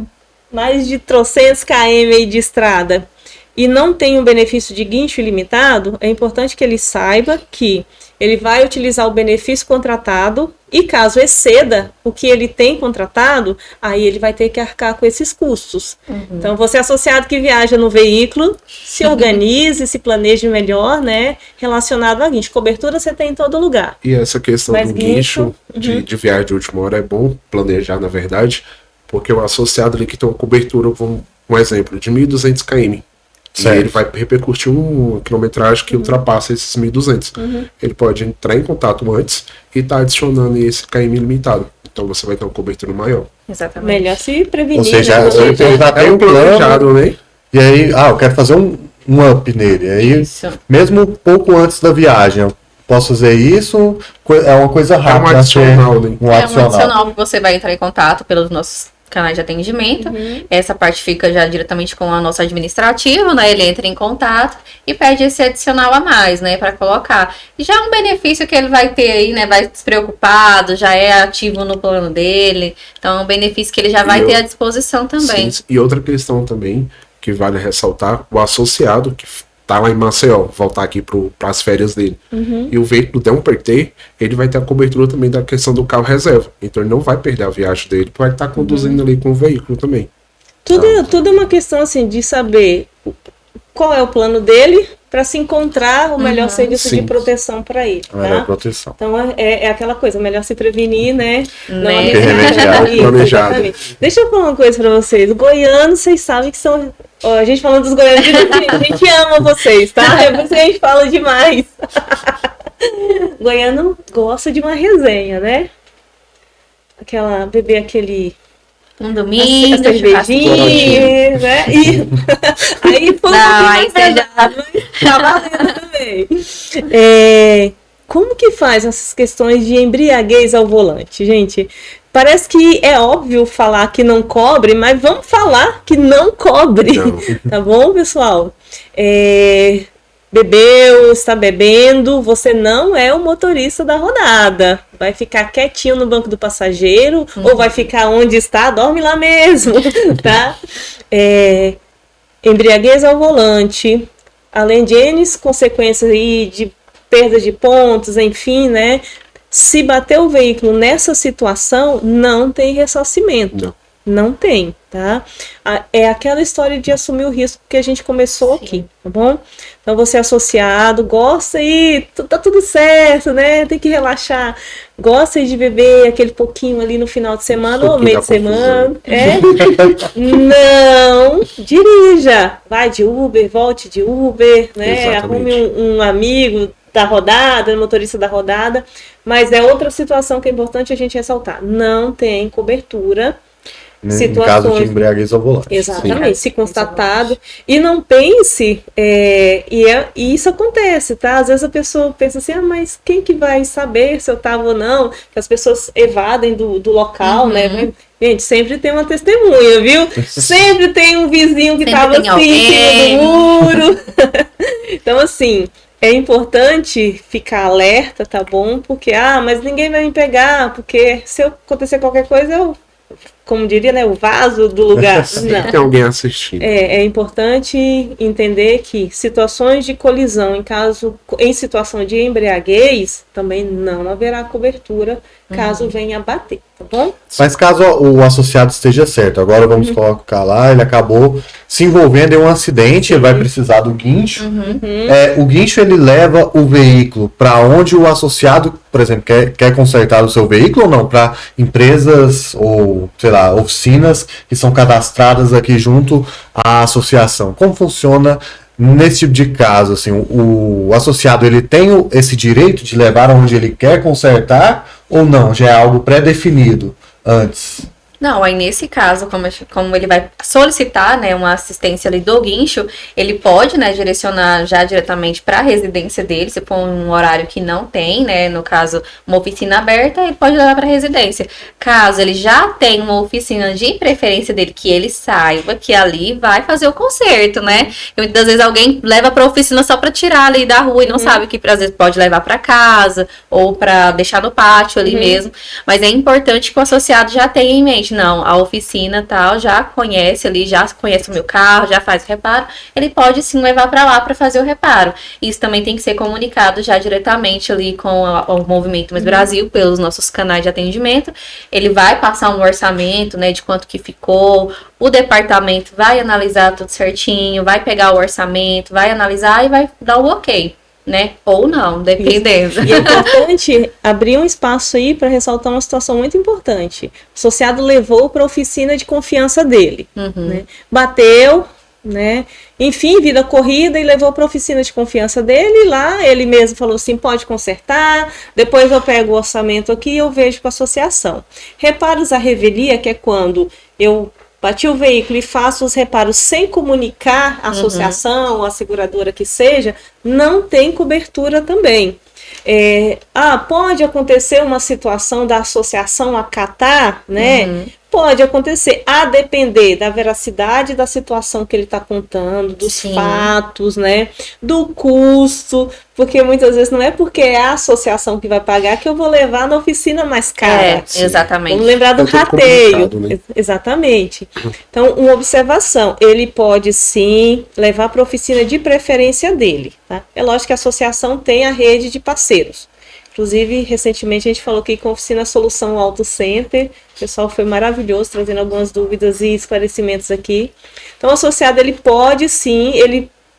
mais de 300 km aí de estrada e não tem um benefício de guincho ilimitado, é importante que ele saiba que ele vai utilizar o benefício contratado e caso exceda o que ele tem contratado, aí ele vai ter que arcar com esses custos. Então, você associado que viaja no veículo, se organize, se planeje melhor, né? Relacionado a guincho. Cobertura você tem em todo lugar. E essa questão do guincho de viagem de última hora é bom planejar, na verdade, porque o associado ali que tem uma cobertura, um exemplo, de 1.200 km. E ele vai repercutir uma quilometragem que ultrapassa esses 1.200. Ele pode entrar em contato antes e estar adicionando esse KM limitado. Então você vai ter uma cobertura maior. Exatamente. Melhor se prevenir. Ou seja, né? você já tem um planejado, né? E aí, eu quero fazer um up nele. Aí, mesmo pouco antes da viagem, eu posso fazer isso? É uma coisa rápida. É um adicional, né? Um adicional que você vai entrar em contato pelos nossos canais de atendimento. Essa parte fica já diretamente com a nossa administrativa, né? Ele entra em contato e pede esse adicional a mais, né? Para colocar. E já é um benefício que ele vai ter aí, né? Vai despreocupado, já é ativo no plano dele. Então é um benefício que ele já vai ter à disposição também. Sim. E outra questão também que vale ressaltar, o associado que tá lá em Maceió, voltar aqui para as férias dele, e o veículo der um perter, ele vai ter a cobertura também da questão do carro reserva. Então ele não vai perder a viagem dele, vai estar conduzindo ali com o veículo também. Tudo é uma questão assim de saber qual é o plano dele para se encontrar o melhor serviço de proteção para ele. Tá? Melhor proteção. Então é aquela coisa, melhor se prevenir, né? Não planejado. Deixa eu falar uma coisa para vocês. Os goianos, vocês sabem que são. Ó, a gente falando dos goianos, a gente ama vocês, tá? É por isso que a gente fala demais. Goiano gosta de uma resenha, né? Beber aquele. Um domingo, cervejinha, né? E aí foi tá valendo também. Como que faz essas questões de embriaguez ao volante, gente? Parece que é óbvio falar que não cobre, mas vamos falar que não cobre. Não. Tá bom, pessoal? Bebeu, está bebendo, você não é o motorista da rodada. Vai ficar quietinho no banco do passageiro ou vai ficar onde está, dorme lá mesmo, tá? Embriaguez ao volante, além de N consequências aí de perda de pontos, enfim, né? Se bater o veículo nessa situação, não tem ressarcimento. Não tem, tá? É aquela história de assumir o risco que a gente começou aqui, tá bom? Então você é associado, gosta e tá tudo certo, né? Tem que relaxar. Gosta de beber aquele pouquinho ali no final de semana ou meio de semana. Não dirija. Vai de Uber, volte de Uber, né? Exatamente. Arrume um amigo da rodada, motorista da rodada. Mas é outra situação que é importante a gente ressaltar. Não tem cobertura. Em caso de embriaguez ao volante. Exatamente, se constatado. E não pense, e isso acontece, tá? Às vezes a pessoa pensa assim, mas quem que vai saber se eu estava ou não? Que as pessoas evadem do local, né? Gente, sempre tem uma testemunha, viu? Sempre tem um vizinho que estava assim, em cima do muro. Então, assim, é importante ficar alerta, tá bom? Porque, mas ninguém vai me pegar, porque se acontecer qualquer coisa, eu, como diria, né, o vaso do lugar. Não. Tem alguém assistindo. É importante entender que situações de colisão, em situação de embriaguez, também não haverá cobertura caso venha bater, tá bom? Mas caso o associado esteja certo, agora vamos colocar lá, ele acabou se envolvendo em um acidente, ele vai precisar do guincho. O guincho ele leva o veículo para onde o associado, por exemplo, quer consertar o seu veículo ou não? Para empresas ou, sei lá, oficinas que são cadastradas aqui junto à associação. Como funciona nesse tipo de caso? Assim, o associado ele tem esse direito de levar aonde ele quer consertar ou não? Já é algo pré-definido antes? Não, aí nesse caso, como ele vai solicitar, né, uma assistência ali do guincho, ele pode, né, direcionar já diretamente para a residência dele, se for um horário que não tem, né, no caso, uma oficina aberta, ele pode levar para a residência. Caso ele já tenha uma oficina de preferência dele, que ele saiba que ali vai fazer o conserto, né? E muitas vezes alguém leva para a oficina só para tirar ali da rua e não sabe que às vezes pode levar para casa ou para deixar no pátio ali mesmo. Mas é importante que o associado já tenha em mente, não, a oficina tal já conhece ali, já conhece o meu carro, já faz o reparo, ele pode sim levar para lá para fazer o reparo. Isso também tem que ser comunicado já diretamente ali com o Movimento Mais Brasil, pelos nossos canais de atendimento. Ele vai passar um orçamento, né, de quanto que ficou, o departamento vai analisar tudo certinho, vai pegar o orçamento, vai analisar e vai dar o ok, né? Ou não, dependendo. E é importante abrir um espaço aí para ressaltar uma situação muito importante. O associado levou para a oficina de confiança dele, né? Bateu, né? Enfim, vida corrida, e levou para a oficina de confiança dele. E lá ele mesmo falou assim: pode consertar, depois eu pego o orçamento aqui e eu vejo com a associação. Reparos à revelia, que é quando eu bati o veículo e faço os reparos sem comunicar a associação, a seguradora que seja, não tem cobertura também. Pode acontecer uma situação da associação acatar, né? Pode acontecer, a depender da veracidade da situação que ele está contando, dos fatos, né? Do custo, porque muitas vezes não é porque é a associação que vai pagar que eu vou levar na oficina mais cara. Exatamente. Vamos lembrar do rateio. Né? Exatamente. Então, uma observação, ele pode sim levar para a oficina de preferência dele. Tá? É lógico que a associação tem a rede de parceiros. Inclusive, recentemente a gente falou aqui com a oficina Solução Auto Center. O pessoal foi maravilhoso, trazendo algumas dúvidas e esclarecimentos aqui. Então, o associado ele pode sim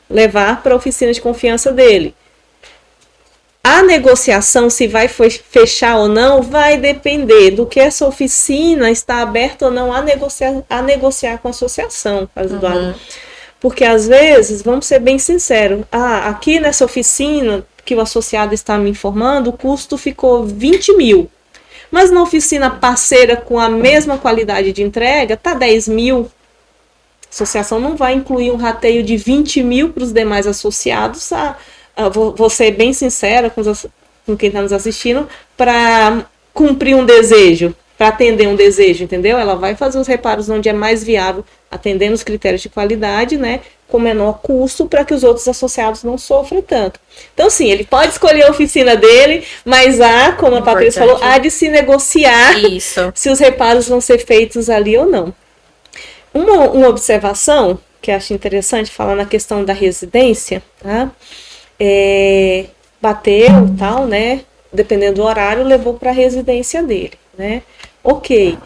levar para a oficina de confiança dele. A negociação, se vai fechar ou não, vai depender do que essa oficina está aberta ou não a negociar com a associação, Eduardo. Porque às vezes, vamos ser bem sinceros, aqui nessa oficina que o associado está me informando, o custo ficou 20 mil. Mas na oficina parceira com a mesma qualidade de entrega, está 10 mil. A associação não vai incluir um rateio de 20 mil para os demais associados. Vou ser bem sincera com quem está nos assistindo, para cumprir um desejo, para atender um desejo, entendeu? Ela vai fazer os reparos onde é mais viável, atendendo os critérios de qualidade, né? Com menor custo, para que os outros associados não sofram tanto. Então, sim, ele pode escolher a oficina dele, mas como a Patrícia falou, há de se negociar se os reparos vão ser feitos ali ou não. Uma observação que eu acho interessante falar na questão da residência, tá? Bateu, tal, né? Dependendo do horário, levou para a residência dele, né? Ok.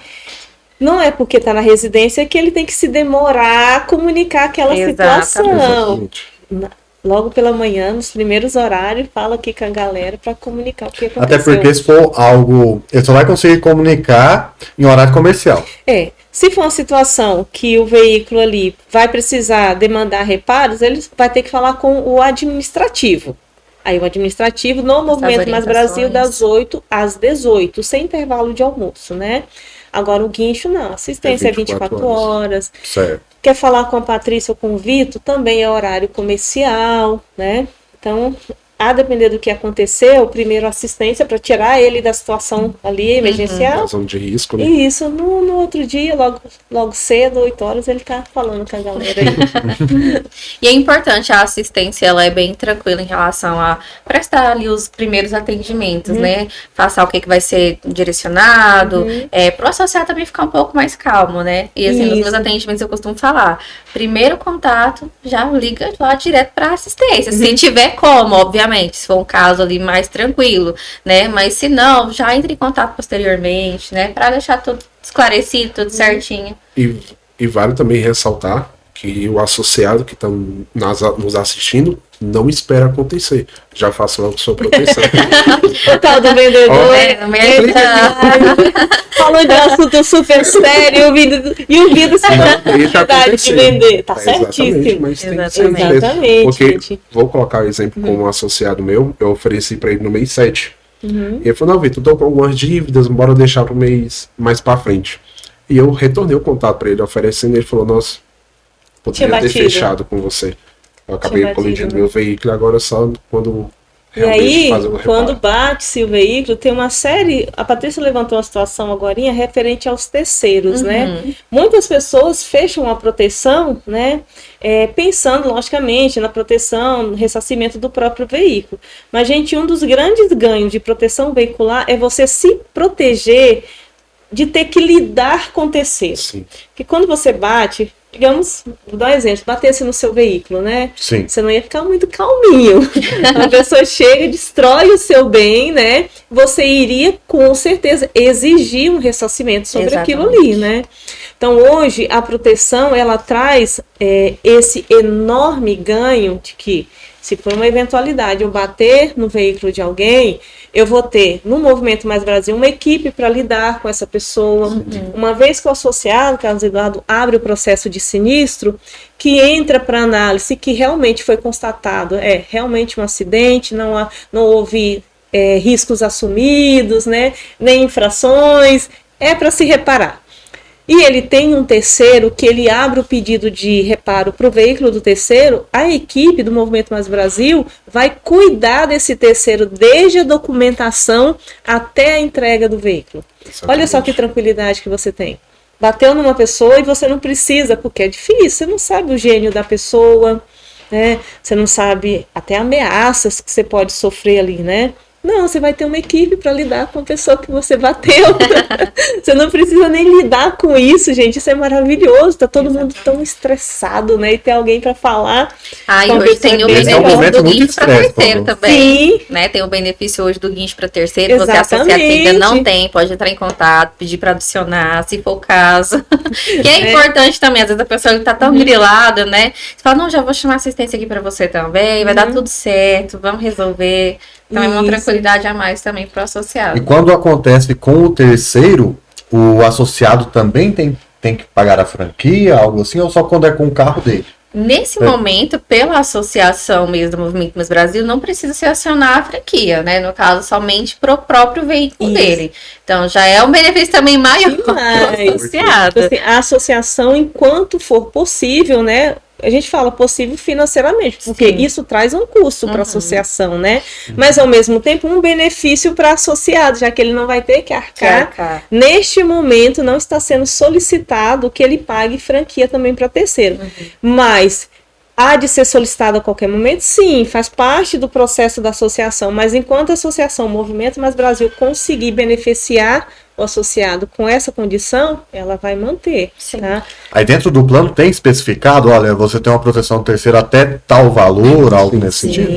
Não é porque está na residência que ele tem que se demorar a comunicar aquela situação. Logo pela manhã, nos primeiros horários, fala aqui com a galera para comunicar o que aconteceu. Até porque se for algo, ele só vai conseguir comunicar em horário comercial. Se for uma situação que o veículo ali vai precisar demandar reparos, ele vai ter que falar com o administrativo. Aí o administrativo no Movimento Mais Brasil das 8 às 18, sem intervalo de almoço, né? Agora o guincho não, assistência é 24 horas. Certo. Quer falar com a Patrícia ou com o Vitor, também é horário comercial, né? Então, a depender do que aconteceu, primeiro assistência para tirar ele da situação ali emergencial. Razão de risco, né? E isso, no outro dia, logo cedo, 8 horas, ele tá falando com a galera aí. E é importante, a assistência, ela é bem tranquila em relação a prestar ali os primeiros atendimentos, né? Passar o que vai ser direcionado, pro associado também ficar um pouco mais calmo, né? E assim, nos meus atendimentos eu costumo falar, primeiro contato, já liga lá direto pra assistência, se tiver como, obviamente, se for um caso ali mais tranquilo, né? Mas se não, já entre em contato posteriormente, né? Pra deixar tudo esclarecido, tudo certinho. E vale também ressaltar que o associado que está nos assistindo não espera acontecer. Já faça logo sua proteção. O tal do vendedor. Falou de um assunto super sério e o vidro se oportunidade de vender. Tá certíssimo. Mas tem que ser exatamente. Porque, gente. vou colocar o exemplo como um associado meu, eu ofereci para ele no mês 7. E ele falou, não, Vitor, tô com algumas dívidas, bora deixar pro mês mais para frente. E eu retornei o contato para ele, oferecendo, ele falou, nossa, poderia ter fechado com você. Eu acabei colidindo meu veículo, agora só quando e aí, quando bate-se o veículo, tem uma série... A Patrícia levantou uma situação agorinha referente aos terceiros, né? Muitas pessoas fecham a proteção, né? Pensando, logicamente, na proteção, no ressarcimento do próprio veículo. Mas, gente, um dos grandes ganhos de proteção veicular é você se proteger de ter que lidar com terceiros. Sim. Porque quando você bate... Digamos, vou dar um exemplo, batesse no seu veículo, né? Sim. Você não ia ficar muito calminho. A pessoa chega, destrói o seu bem, né? Você iria, com certeza, exigir um ressarcimento sobre aquilo ali, né? Então, hoje, a proteção, ela traz esse enorme ganho de que, se por uma eventualidade eu bater no veículo de alguém, eu vou ter, no Movimento Mais Brasil, uma equipe para lidar com essa pessoa. Uma vez que o associado, Carlos Eduardo, abre o processo de sinistro, que entra para análise que realmente foi constatado, realmente um acidente, não houve riscos assumidos, né, nem infrações, é para se reparar. E ele tem um terceiro que ele abre o pedido de reparo para o veículo do terceiro, a equipe do Movimento Mais Brasil vai cuidar desse terceiro desde a documentação até a entrega do veículo. Exatamente. Olha só que tranquilidade que você tem. Bateu numa pessoa e você não precisa, porque é difícil, você não sabe o gênio da pessoa, né? Você não sabe até ameaças que você pode sofrer ali, né? Não, você vai ter uma equipe para lidar com a pessoa que você bateu. Você não precisa nem lidar com isso, gente. Isso é maravilhoso. Tá todo mundo tão estressado, né? E ter alguém para falar. E hoje tem o benefício do guincho para terceiro também. Sim. Né? Tem o benefício hoje do guincho para terceiro. Exatamente. Você associado que ainda não tem, pode entrar em contato, pedir para adicionar, se for o caso. Que é importante também. Às vezes a pessoa está tão grilada, né? Você fala, não, já vou chamar assistência aqui para você também. Vai dar tudo certo, vamos resolver. Então é uma tranquilidade a mais também para o associado. E quando acontece com o terceiro, o associado também tem que pagar a franquia, algo assim, ou só quando é com o carro dele? Nesse momento, pela associação mesmo do Movimento Mais Brasil, não precisa se acionar a franquia, né? No caso, somente para o próprio veículo dele. Então, já é um benefício também maior para o associado. Assim, a associação, enquanto for possível, né? A gente fala possível financeiramente, porque isso traz um custo para a associação, né? Mas, ao mesmo tempo, um benefício para associado, já que ele não vai ter que arcar. Neste momento, não está sendo solicitado que ele pague franquia também para terceiro. Mas há de ser solicitado a qualquer momento? Sim, faz parte do processo da associação. Mas enquanto a associação Movimento Mais Brasil conseguir beneficiar o associado com essa condição, ela vai manter. Tá? Aí dentro do plano tem especificado, olha, você tem uma proteção terceira até tal valor, algo nesse sentido?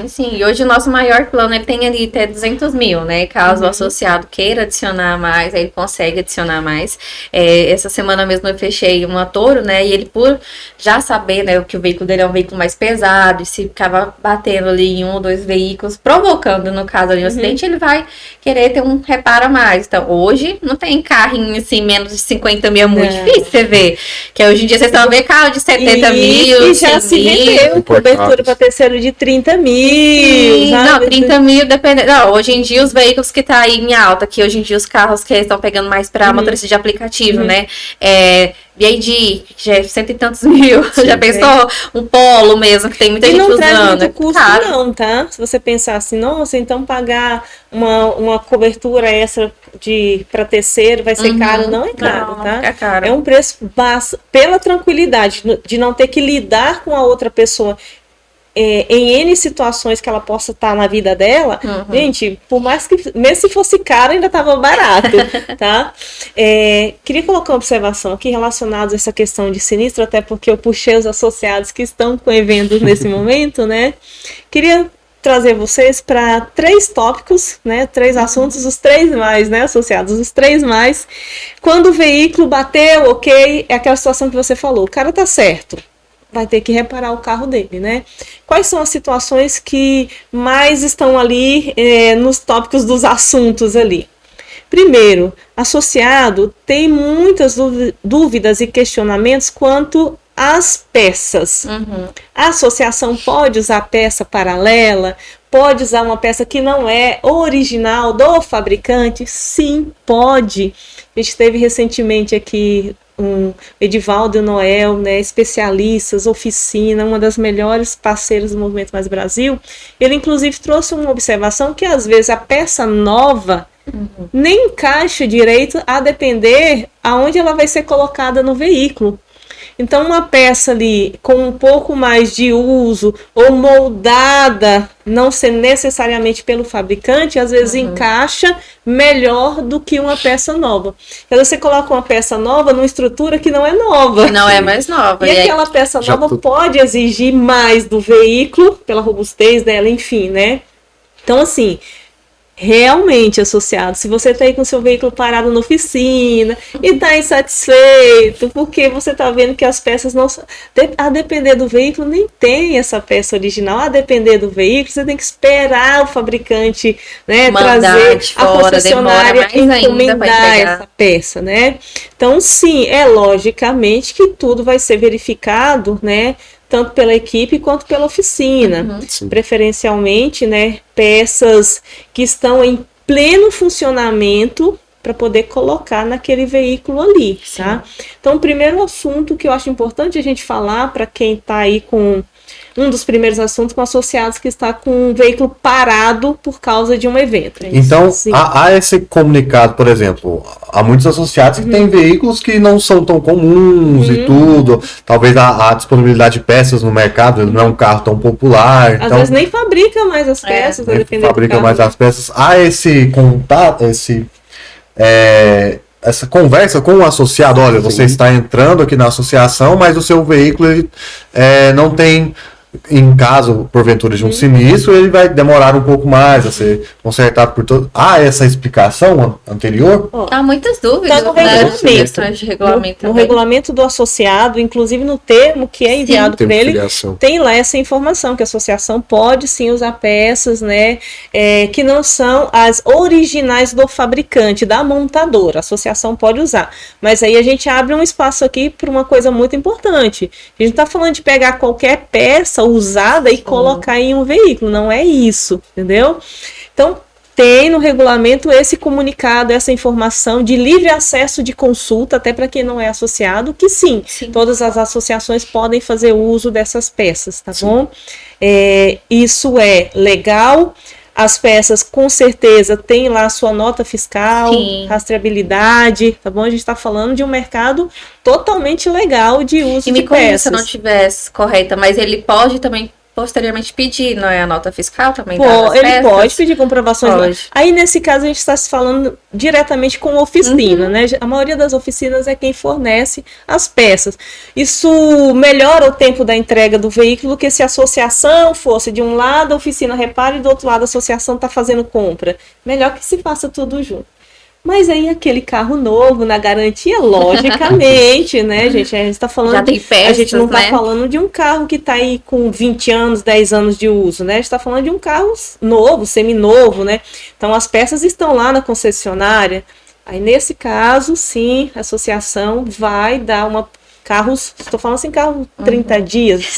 Sim. E hoje o nosso maior plano, ele tem ali até 200 mil, né? Caso o associado queira adicionar mais, aí ele consegue adicionar mais. Essa semana mesmo eu fechei uma Toro, né? E ele, por já saber, né, que o veículo dele é um veículo mais pesado, e se ficava batendo ali em 1 ou 2 veículos, provocando, no caso ali, um acidente, ele vai querer ter um reparo a mais. Então, hoje não tem carrinho assim, menos de 50 mil, é muito difícil você ver. Que hoje em dia vocês estão vendo carro de 70 mil, e já se vendeu cobertura para terceiro de 30 mil. Não, 30 mil depende. Não, hoje em dia os veículos que tá aí em alta, que hoje em dia os carros que estão pegando mais para motorista de aplicativo, né? BYD, que já é cento e tantos mil. Sim, Já pensou? Um Polo mesmo, que tem muita E gente não usando. traz muito É custo caro. não, tá? Se você pensar assim, nossa, então pagar uma cobertura extra para terceiro vai ser caro. Não é caro, Não, tá? fica caro. É um preço baixo pela tranquilidade de não ter que lidar com a outra pessoa em N situações que ela possa estar na vida dela. Gente, por mais que, mesmo se fosse caro, ainda estava barato, tá? Queria colocar uma observação aqui relacionada a essa questão de sinistro, até porque eu puxei os associados que estão com eventos nesse momento, né? Queria trazer vocês para 3 tópicos, né? 3 assuntos, os 3 mais, né? Associados, os 3 mais. Quando o veículo bateu, ok, é aquela situação que você falou, o cara tá certo, vai ter que reparar o carro dele, né? Quais são as situações que mais estão ali nos tópicos dos assuntos ali? Primeiro, associado tem muitas dúvidas e questionamentos quanto às peças. A associação pode usar peça paralela? Pode usar uma peça que não é original do fabricante? Sim, pode. A gente teve recentemente aqui Edivaldo e o Noel, né, especialistas, oficina, uma das melhores parceiras do Movimento Mais Brasil. Ele inclusive trouxe uma observação que às vezes a peça nova nem encaixa direito, a depender aonde ela vai ser colocada no veículo. Então, uma peça ali com um pouco mais de uso ou moldada, não ser necessariamente pelo fabricante, às vezes encaixa melhor do que uma peça nova. Então, você coloca uma peça nova numa estrutura que não é nova. Que não é mais nova. E aquela peça nova pode exigir mais do veículo, pela robustez dela, enfim, né? Então, assim, realmente, associado, se você está aí com seu veículo parado na oficina e está insatisfeito porque você está vendo que as peças não, a depender do veículo, nem tem essa peça original, a depender do veículo, você tem que esperar o fabricante, né, trazer a concessionária encomendar essa peça, né? Então, sim, é logicamente que tudo vai ser verificado, né, tanto pela equipe quanto pela oficina, preferencialmente, né, peças que estão em pleno funcionamento para poder colocar naquele veículo ali, tá? Então, o primeiro assunto que eu acho importante a gente falar para quem está aí com um dos primeiros assuntos com associados que está com um veículo parado por causa de um evento. Então, há esse comunicado, por exemplo, há muitos associados que têm veículos que não são tão comuns e tudo, talvez a disponibilidade de peças no mercado não é um carro tão popular. Às vezes nem fabrica mais as peças, nem fabrica mais as peças. Há esse contato, essa conversa com o associado, olha, você está entrando aqui na associação, mas o seu veículo ele, não tem, em caso, porventura, de um sinistro, ele vai demorar um pouco mais a ser consertado por todo. Há essa explicação anterior? Há muitas dúvidas, no regulamento. No regulamento do associado, inclusive no termo que é enviado para ele, tem lá essa informação, que a associação pode sim usar peças, né, que não são as originais do fabricante, da montadora. A associação pode usar. Mas aí a gente abre um espaço aqui para uma coisa muito importante. A gente não está falando de pegar qualquer peça usada e colocar em um veículo, não é isso, entendeu? Então, tem no regulamento esse comunicado, essa informação de livre acesso de consulta, até para quem não é associado, que sim, todas as associações podem fazer uso dessas peças, tá bom? Isso é legal. As peças, com certeza, tem lá a sua nota fiscal, rastreabilidade, tá bom? A gente está falando de um mercado totalmente legal de uso de peças. E me corrija se eu não estivesse correta, mas ele pode também posteriormente pedir, não é a nota fiscal também? Ele pode pedir comprovações. Aí, nesse caso, a gente está se falando diretamente com a oficina, né? A maioria das oficinas é quem fornece as peças. Isso melhora o tempo da entrega do veículo, que se a associação fosse de um lado, a oficina repara, e do outro lado a associação está fazendo compra. Melhor que se faça tudo junto. Mas aí aquele carro novo, na garantia, logicamente, né, gente? A gente tá falando. Já tem peças, a gente não tá falando de um carro que tá aí com 20 anos, 10 anos de uso, né? A gente tá falando de um carro novo, seminovo, né? Então as peças estão lá na concessionária. Aí nesse caso, sim, a associação vai dar carros, estou falando assim, carros 30 dias,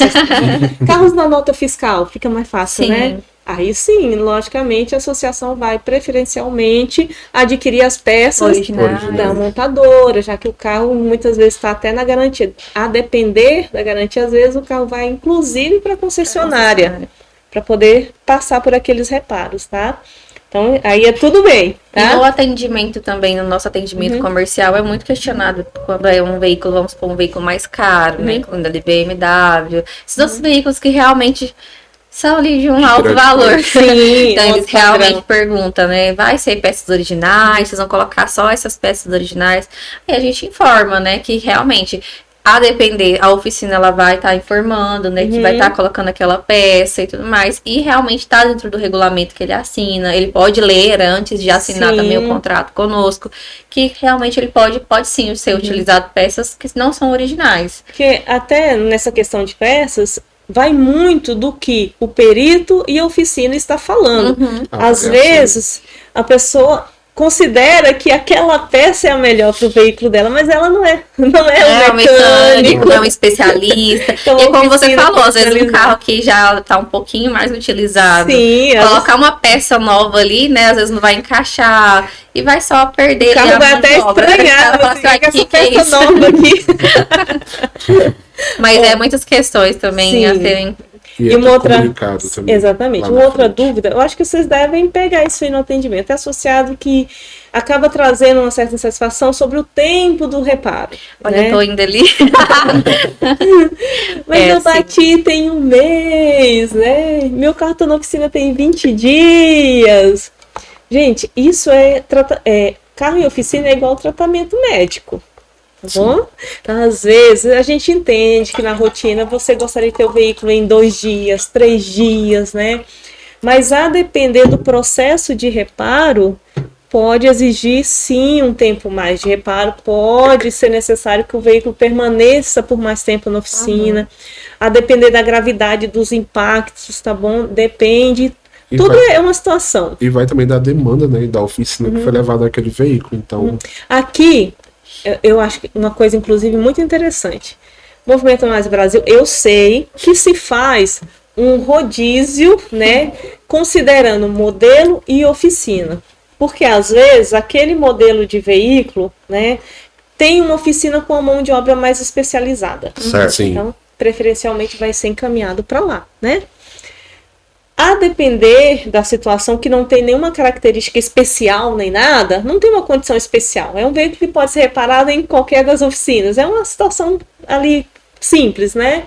carros na nota fiscal, fica mais fácil, né? Aí sim, logicamente, a associação vai preferencialmente adquirir as peças Originais. da montadora, já que o carro muitas vezes está até na garantia. A depender da garantia, às vezes o carro vai inclusive para a concessionária, para poder passar por aqueles reparos, tá? Então, aí é tudo bem, tá? E o atendimento também, no nosso atendimento comercial, é muito questionado quando é um veículo, vamos supor, um veículo mais caro, né? Quando é de BMW. Esses outros veículos que realmente são ali de um alto valor. Sim, Então, eles outro realmente padrão. perguntam, né? Vai ser peças originais? Vocês vão colocar só essas peças originais? Aí a gente informa, né? Que realmente, a depender, a oficina ela vai estar informando, né? Que vai estar colocando aquela peça e tudo mais. E realmente está dentro do regulamento que ele assina. Ele pode ler antes de assinar Sim. também o contrato conosco. Que realmente ele pode sim ser utilizado peças que não são originais. Porque até nessa questão de peças, vai muito do que o perito e a oficina está falando. Às vezes, a pessoa considera que aquela peça é a melhor para o veículo dela, mas ela não é. Não é Um um mecânico. não é um especialista. Então, E como você oficina falou, às vezes um especializada. carro que já está um pouquinho mais utilizado, Sim, colocar uma peça nova ali, né? Às vezes não vai encaixar e vai só perder. o carro vai até estranhar, Fala assim, assim, que essa "Que é peça isso?" nova aqui. Mas é muitas questões também a Sim. serem. E E é uma outra- comunicado também. Exatamente. lá Uma na outra frente. dúvida, eu acho que vocês devem pegar isso aí no atendimento. É associado que acaba trazendo uma certa insatisfação sobre o tempo do reparo. Olha, né? eu tô indo ali. Mas eu sim. bati tem um mês, né? Meu carro tá na oficina tem 20 dias. Gente, isso carro em oficina é igual tratamento médico. Tá bom? Então, às vezes, a gente entende que na rotina você gostaria de ter o veículo em 2 dias, 3 dias, né? Mas a depender do processo de reparo, pode exigir sim um tempo mais de reparo, pode ser necessário que o veículo permaneça por mais tempo na oficina, a depender da gravidade dos impactos, tá bom? Depende. E Tudo vai- é uma situação. E vai também da demanda, né? Da oficina que foi levado aquele veículo. Então, Aqui, eu acho que uma coisa, inclusive, muito interessante. Movimento Mais Brasil, eu sei que se faz um rodízio, né, considerando modelo e oficina. Porque, às vezes, aquele modelo de veículo, né, tem uma oficina com a mão de obra mais especializada. Certo. sim. Então, preferencialmente vai ser encaminhado para lá, né? A depender da situação que não tem nenhuma característica especial nem nada, não tem uma condição especial. É um veículo que pode ser reparado em qualquer das oficinas. É uma situação ali simples, né?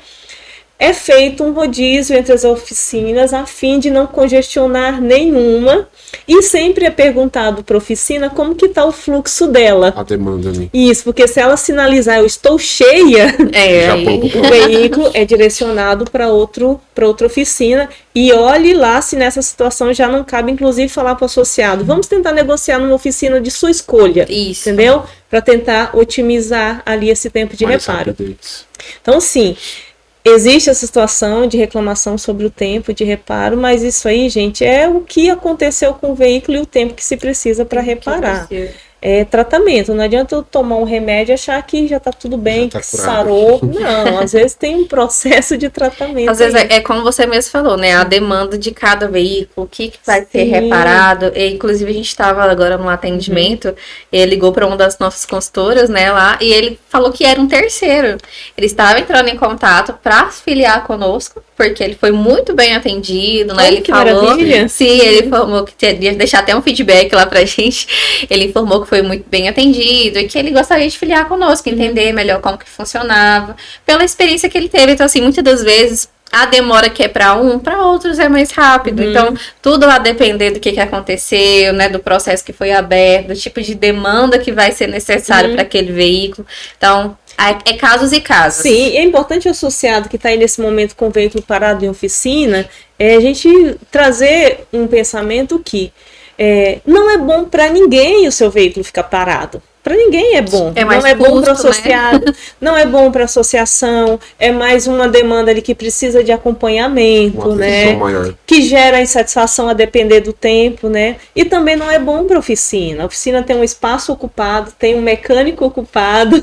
É feito um rodízio entre as oficinas a fim de não congestionar nenhuma e sempre é perguntado para a oficina como que está o fluxo dela. A demanda, né? Isso, porque se ela sinalizar eu estou cheia, É, Já aí- pouco. o veículo é direcionado para outra oficina e olhe lá se nessa situação já não cabe, inclusive, falar para o associado. Vamos tentar negociar numa oficina de sua escolha, Isso. entendeu? Para tentar otimizar ali esse tempo de Mais reparo. rapidez. Então, sim, existe essa situação de reclamação sobre o tempo de reparo, mas isso aí, gente, é o que aconteceu com o veículo e o tempo que se precisa para reparar. É tratamento, não adianta eu tomar um remédio e achar que já tá tudo bem, Já tá que curado. sarou. Não, às vezes tem um processo de tratamento. Às vezes aí. é como você mesmo falou, né? A demanda de cada veículo, o que vai ser Sim. reparado. E, inclusive, a gente estava agora num atendimento, ele ligou para uma das nossas consultoras, né, lá, e ele falou que era um terceiro. Ele estava entrando em contato para filiar conosco, porque ele foi muito bem atendido, né? Olha Ele que falou. maravilha. Sim, ele informou que teria deixar até um feedback lá pra gente. Ele informou que foi muito bem atendido e que ele gostaria de filiar conosco, entender melhor como que funcionava, pela experiência que ele teve. Então, assim, muitas das vezes a demora que é para outros é mais rápido. Então, tudo a depender do que aconteceu, né, do processo que foi aberto, do tipo de demanda que vai ser necessário para aquele veículo. Então, é casos e casos. Sim, e é importante o associado que está aí nesse momento com o veículo parado em oficina, a gente trazer um pensamento que não é bom para ninguém o seu veículo ficar parado. Para ninguém é bom. É mais não é bom para o custo, né? associado, não é bom para a associação, é mais uma demanda ali que precisa de acompanhamento, Uma né? atenção maior. Que gera insatisfação a depender do tempo, né? E também não é bom para a oficina. A oficina tem um espaço ocupado, tem um mecânico ocupado,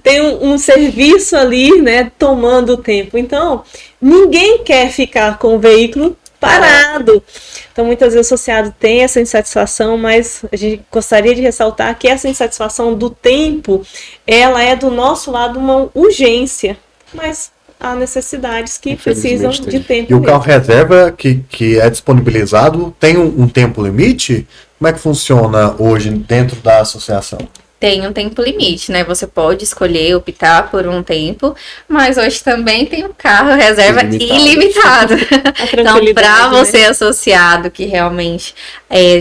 tem um serviço ali, né? Tomando o tempo. Então, ninguém quer ficar com o veículo parado. Então, muitas vezes o associado tem essa insatisfação, mas a gente gostaria de ressaltar que essa insatisfação do tempo, ela é do nosso lado uma urgência, mas há necessidades que precisam de tempo. E o carro reserva que é disponibilizado tem um tempo limite? Como é que funciona hoje dentro da associação? Tem um tempo limite, né? Você pode escolher optar por um tempo, mas hoje também tem um carro reserva ilimitado. Então, para você associado que realmente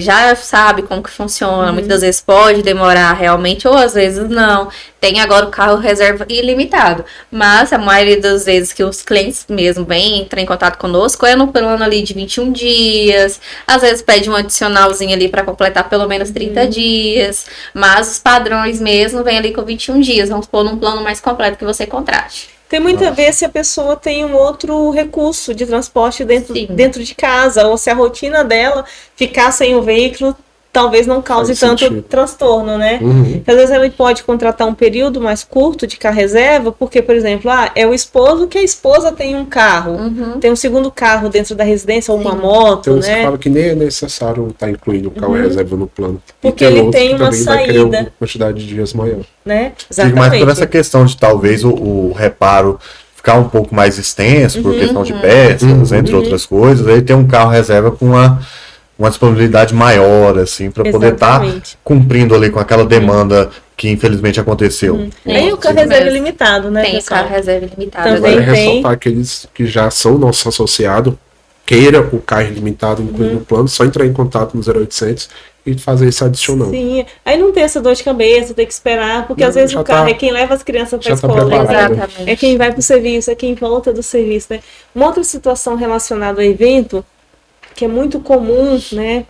já sabe como que funciona, muitas vezes pode demorar realmente, ou às vezes não. Tem agora o carro reserva ilimitado. Mas a maioria das vezes que os clientes mesmo entram em contato conosco é no plano ali de 21 dias. Às vezes pede um adicionalzinho ali para completar pelo menos 30 dias. Mas os padrões mesmo vêm ali com 21 dias. Vamos pôr num plano mais completo que você contrate. Tem muito a ver se a pessoa tem um outro recurso de transporte dentro de casa, ou se a rotina dela ficar sem o veículo talvez não cause tanto transtorno, né? Às vezes ela pode contratar um período mais curto de carro reserva, porque, por exemplo, é o esposo que a esposa tem um carro, tem um segundo carro dentro da residência, ou uma moto, então, né? Você fala que nem é necessário estar incluindo o carro reserva no plano. Porque ele tem uma saída. Uma quantidade de dias maior. Né? Exatamente. Mas por essa questão de talvez o reparo ficar um pouco mais extenso, por questão de peças, entre outras coisas, aí tem um carro reserva com uma disponibilidade maior, assim, para poder estar cumprindo ali com aquela demanda que infelizmente aconteceu. Tem o carro reserva ilimitado, né? Tem o carro reserva ilimitado. Também Agora, ressaltar aqueles que já são nossos associados, queira o carro ilimitado incluído no plano, só entrar em contato no 0800 e fazer esse adicional. Sim, aí não tem essa dor de cabeça, tem que esperar, porque às vezes o carro é quem leva as crianças para a escola, exatamente. É quem vai para o serviço, é quem volta do serviço, né? Uma outra situação relacionada ao evento, que é muito comum, né,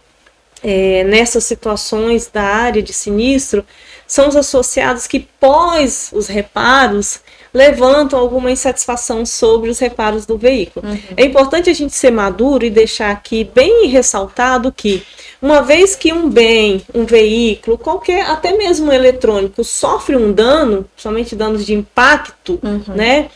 nessas situações da área de sinistro, são os associados que, pós os reparos, levantam alguma insatisfação sobre os reparos do veículo. É importante a gente ser maduro e deixar aqui bem ressaltado que, uma vez que um bem, um veículo, qualquer, até mesmo eletrônico, sofre um dano, somente danos de impacto, né,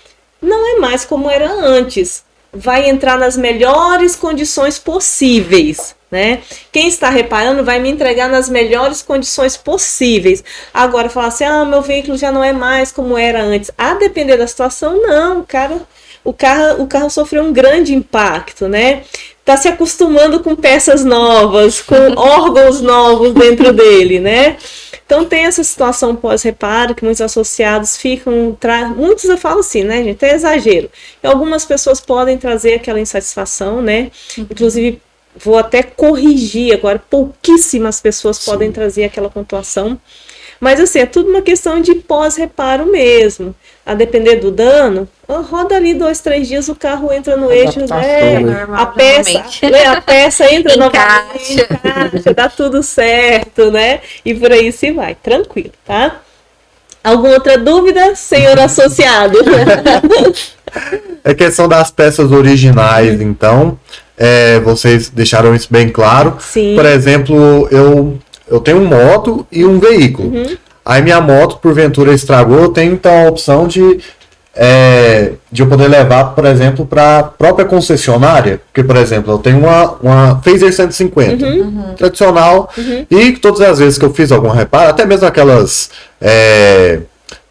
não é mais como era antes. Vai entrar nas melhores condições possíveis, né? Quem está reparando vai me entregar nas melhores condições possíveis. Agora, falar assim, meu veículo já não é mais como era antes. A depender da situação, não, o carro sofreu um grande impacto, né? Está se acostumando com peças novas, com órgãos novos dentro dele, né? Então tem essa situação pós-reparo que muitos associados ficam... Muitos eu falo assim, né, gente? É exagero. E algumas pessoas podem trazer aquela insatisfação, né? Inclusive, vou até corrigir agora, pouquíssimas pessoas podem trazer aquela pontuação. Mas assim, é tudo uma questão de pós-reparo mesmo. A depender do dano, roda ali 2, 3 dias, o carro entra no eixo, né? A peça entra novamente, encaixa, dá tudo certo, né? E por aí se vai, tranquilo, tá? Alguma outra dúvida, senhor associado? É questão das peças originais, então, vocês deixaram isso bem claro. Sim. Por exemplo, eu tenho uma moto e um veículo. Aí minha moto, porventura, estragou, eu tenho então a opção de eu poder levar, por exemplo, para a própria concessionária. Porque, por exemplo, eu tenho uma Phaser 150, tradicional, e todas as vezes que eu fiz algum reparo, até mesmo aquelas,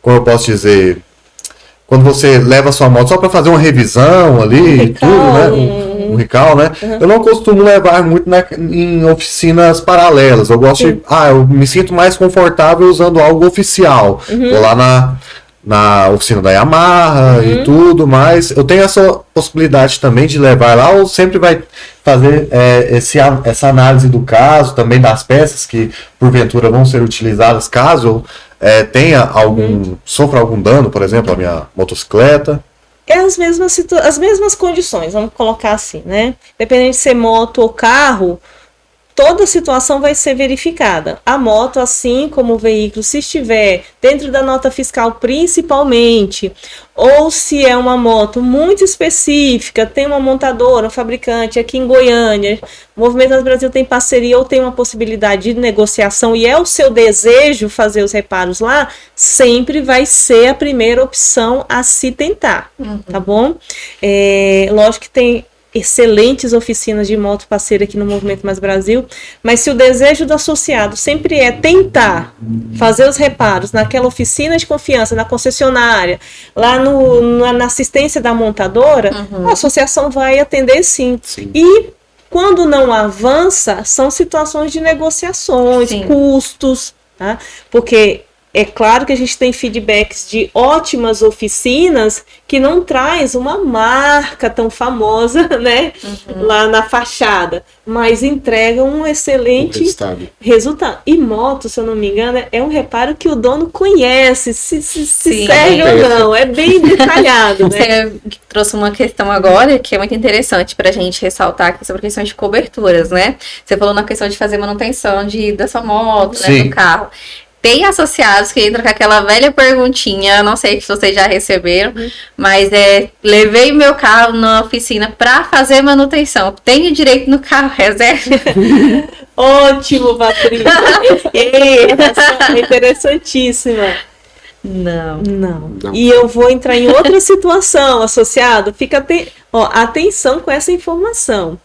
como eu posso dizer, quando você leva a sua moto só para fazer uma revisão ali e tudo, né? Um recall, né? Eu não costumo levar muito em oficinas paralelas. Eu gosto de... eu me sinto mais confortável usando algo oficial. Vou lá na oficina da Yamaha e tudo, mas eu tenho essa possibilidade também de levar lá, ou sempre vai fazer essa análise do caso, também das peças que porventura vão ser utilizadas caso tenha sofra algum dano, por exemplo, a minha motocicleta. É as mesmas condições, vamos colocar assim, né? Dependendo de ser moto ou carro, toda a situação vai ser verificada. A moto, assim como o veículo, se estiver dentro da nota fiscal principalmente, ou se é uma moto muito específica, tem uma montadora, um fabricante aqui em Goiânia, o Movimento Brasil tem parceria ou tem uma possibilidade de negociação e é o seu desejo fazer os reparos lá, sempre vai ser a primeira opção a se tentar, tá bom? Lógico que tem excelentes oficinas de moto parceira aqui no Movimento Mais Brasil, mas se o desejo do associado sempre é tentar fazer os reparos naquela oficina de confiança, na concessionária, lá na assistência da montadora, a associação vai atender sim. E quando não avança, são situações de negociações, custos, tá? Porque é claro que a gente tem feedbacks de ótimas oficinas que não traz uma marca tão famosa, né, lá na fachada, mas entregam um excelente resultado. E moto, se eu não me engano, é um reparo que o dono conhece, se serve ou não, é bem detalhado, né? Você trouxe uma questão agora que é muito interessante para a gente ressaltar aqui sobre questões de coberturas, né? Você falou na questão de fazer manutenção da sua moto, né, do carro. Tem associados que entram com aquela velha perguntinha, não sei se vocês já receberam, mas levei meu carro na oficina para fazer manutenção. Tenho direito no carro reserva? Ótimo, Patrícia. É interessantíssima. Não. E eu vou entrar em outra situação, associado. Fica atenção com essa informação.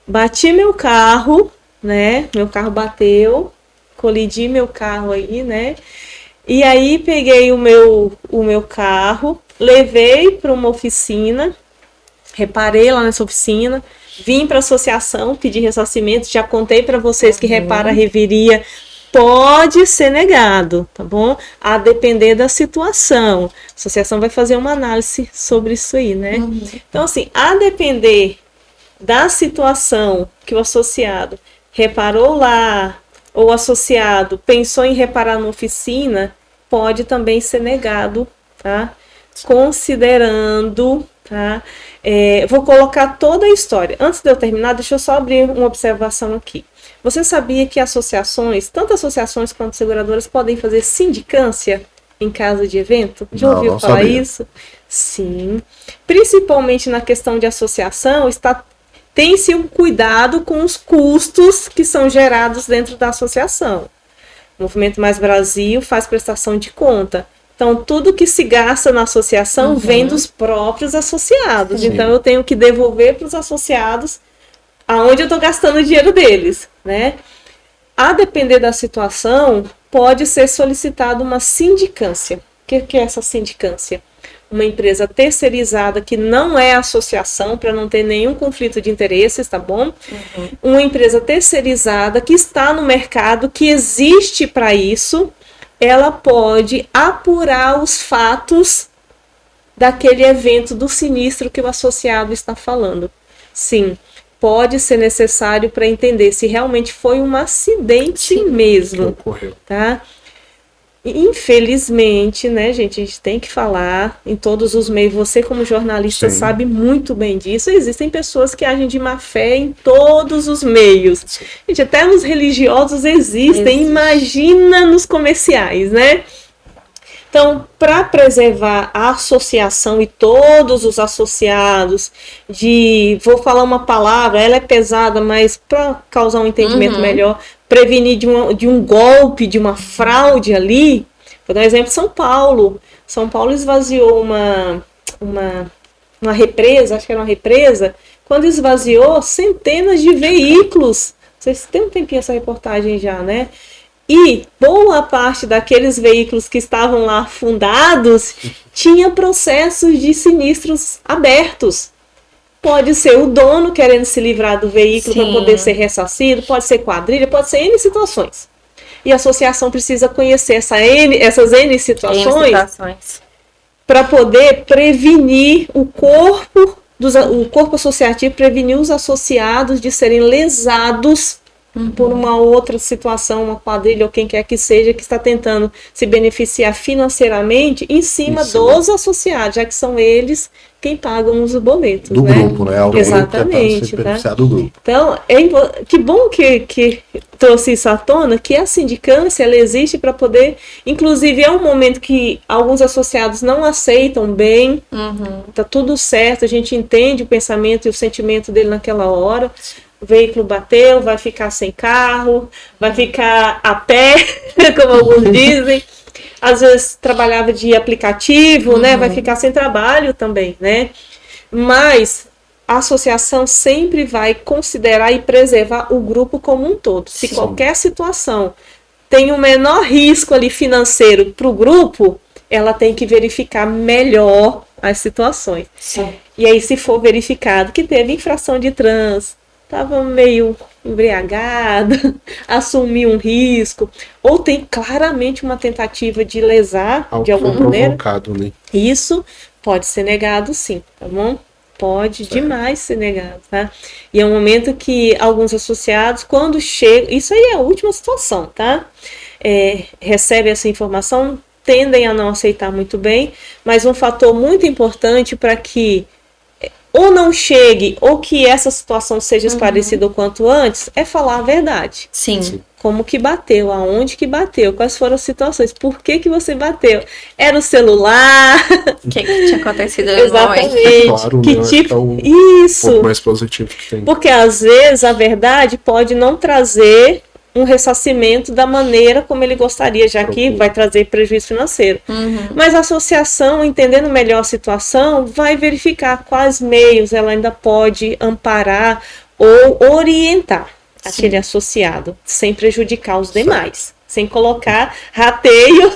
Bati meu carro, né? Meu carro bateu. Colidi meu carro aí, né? E aí peguei o meu carro, levei para uma oficina, reparei lá nessa oficina, vim para a associação, pedi ressarcimento, já contei para vocês que repara reviria pode ser negado, tá bom? A depender da situação. A associação vai fazer uma análise sobre isso aí, né? Então, assim, a depender da situação que o associado reparou lá, ou associado pensou em reparar na oficina, pode também ser negado, tá? Considerando, tá? Vou colocar toda a história. Antes de eu terminar, deixa eu só abrir uma observação aqui. Você sabia que associações, tanto associações quanto seguradoras, podem fazer sindicância em caso de evento? Já ouviu falar isso? Sim. Principalmente na questão de associação, tem-se um cuidado com os custos que são gerados dentro da associação. O Movimento Mais Brasil faz prestação de conta. Então, tudo que se gasta na associação vem dos próprios associados. Sim. Então, eu tenho que devolver para os associados aonde eu estou gastando o dinheiro deles, né? A depender da situação, pode ser solicitada uma sindicância. O que é essa sindicância? Uma empresa terceirizada que não é associação, para não ter nenhum conflito de interesses, tá bom? Uma empresa terceirizada que está no mercado, que existe para isso, ela pode apurar os fatos daquele evento do sinistro que o associado está falando. Sim, pode ser necessário para entender se realmente foi um acidente mesmo, ocorreu, tá? Infelizmente, né, gente, a gente tem que falar em todos os meios. Você, como jornalista, sabe muito bem disso. Existem pessoas que agem de má fé em todos os meios. Sim. Gente, até nos religiosos existem. Imagina nos comerciais, né? Então, para preservar a associação e todos os associados, vou falar uma palavra, ela é pesada, mas para causar um entendimento melhor, prevenir de um golpe, de uma fraude ali. Vou dar um exemplo de São Paulo. São Paulo esvaziou uma represa, acho que era uma represa, quando esvaziou centenas de veículos. Vocês têm um tempinho essa reportagem já, né? E boa parte daqueles veículos que estavam lá afundados tinha processos de sinistros abertos. Pode ser o dono querendo se livrar do veículo para poder ser ressarcido, pode ser quadrilha, pode ser N situações. E a associação precisa conhecer essas N situações para poder prevenir o corpo associativo, prevenir os associados de serem lesados por uma outra situação, uma quadrilha ou quem quer que seja, que está tentando se beneficiar financeiramente em cima dos associados, já que são eles quem pagam os boletos. Do grupo, né? Exatamente. Tá? Do grupo. Então, que bom que trouxe isso à tona, que a sindicância ela existe para poder, inclusive é um momento que alguns associados não aceitam bem, tá tudo certo, a gente entende o pensamento e o sentimento dele naquela hora. O veículo bateu, vai ficar sem carro, vai ficar a pé, como alguns dizem. Às vezes trabalhava de aplicativo, né? Vai ficar sem trabalho também, né? Mas a associação sempre vai considerar e preservar o grupo como um todo. Se qualquer situação tem um menor risco ali financeiro para o grupo, ela tem que verificar melhor as situações. Sim. E aí, se for verificado que teve infração de trânsito, estava meio embriagada, assumiu um risco, ou tem claramente uma tentativa de lesar de alguma maneira, provocado, né? isso pode ser negado sim, tá bom? Pode demais ser negado, tá? E é um momento que alguns associados, quando chegam, isso aí é a última situação, tá? Recebem essa informação, tendem a não aceitar muito bem, mas um fator muito importante para que ou não chegue, ou que essa situação seja esclarecida o quanto antes, é falar a verdade. Sim. Como que bateu, aonde que bateu, quais foram as situações, por que você bateu? Era o celular? O que tinha acontecido? Exatamente. Claro, que né? tipo... É um Isso. pouco mais positivo que tem. Porque às vezes a verdade pode não trazer um ressarcimento da maneira como ele gostaria, já que vai trazer prejuízo financeiro. Mas a associação, entendendo melhor a situação, vai verificar quais meios ela ainda pode amparar ou orientar aquele associado, sem prejudicar os demais, sem colocar rateio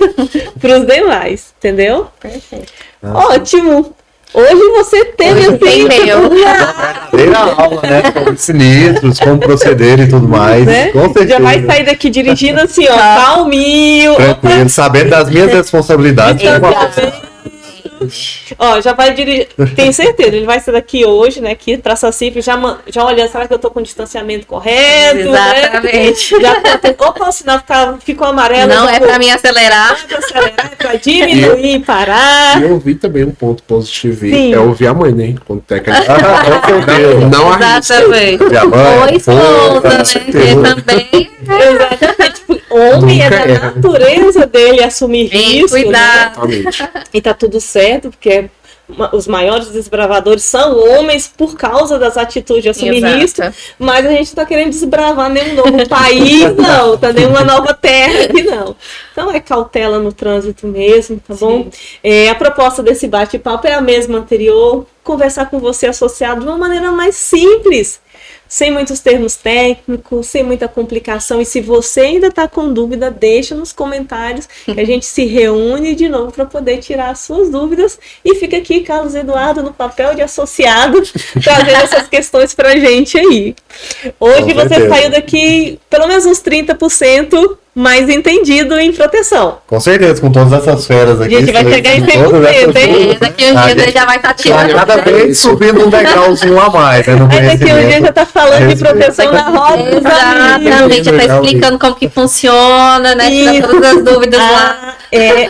para os demais, entendeu? Perfeito. Ótimo! Hoje você teve Hoje tem meu. Verdadeira aula, né? Sobre sinistros, como proceder e tudo mais. Né? Com certeza. Já vai sair daqui dirigindo assim, ó, calminho. Tranquilo, sabendo das minhas responsabilidades. Ó, já vai dirigir, tenho certeza, ele vai ser daqui hoje, né, aqui pra Sacipe, já olhando, será que eu tô com o distanciamento correto? Exatamente. Né? Já opa, o sinal ficou amarelo. Não é pra mim acelerar. É pra acelerar, é pra diminuir, parar. E eu vi também um ponto positivo, Sim. é ouvir a mãe, né? Quando técnica. Com certeza. Não arrisca. Exatamente. Minha mãe, Ou esposa, com né? certeza. Que também. Exatamente. Homem é Nunca da erra. natureza dele assumir Bem risco, né? cuidado. Exatamente. E tá tudo certo, porque os maiores desbravadores são homens por causa das atitudes de assumir Exato. risco, mas a gente não tá querendo desbravar nenhum novo país, não, tá nenhuma nova terra aqui, não. Então é cautela no trânsito mesmo, tá bom? A proposta desse bate-papo é a mesma anterior, conversar com você associado de uma maneira mais simples, sem muitos termos técnicos, sem muita complicação. E se você ainda está com dúvida, deixa nos comentários que a gente se reúne de novo para poder tirar as suas dúvidas. E fica aqui Carlos Eduardo no papel de associado, trazendo essas questões para a gente aí. Hoje Com você certeza. saiu daqui pelo menos uns 30% mais entendido em proteção. Com certeza, com todas essas feras aqui. A gente vai chegar em com todas 100%, essas hein? dúvidas, Daqui uns a dias gente ele já vai estar vai tirando. cada vez subindo um degrauzinho a mais, né? No Aí daqui um dia já tá falando de Respeito. proteção na roda. Exatamente, já tá Legal, explicando como que funciona, né? Tira Isso. todas as dúvidas lá.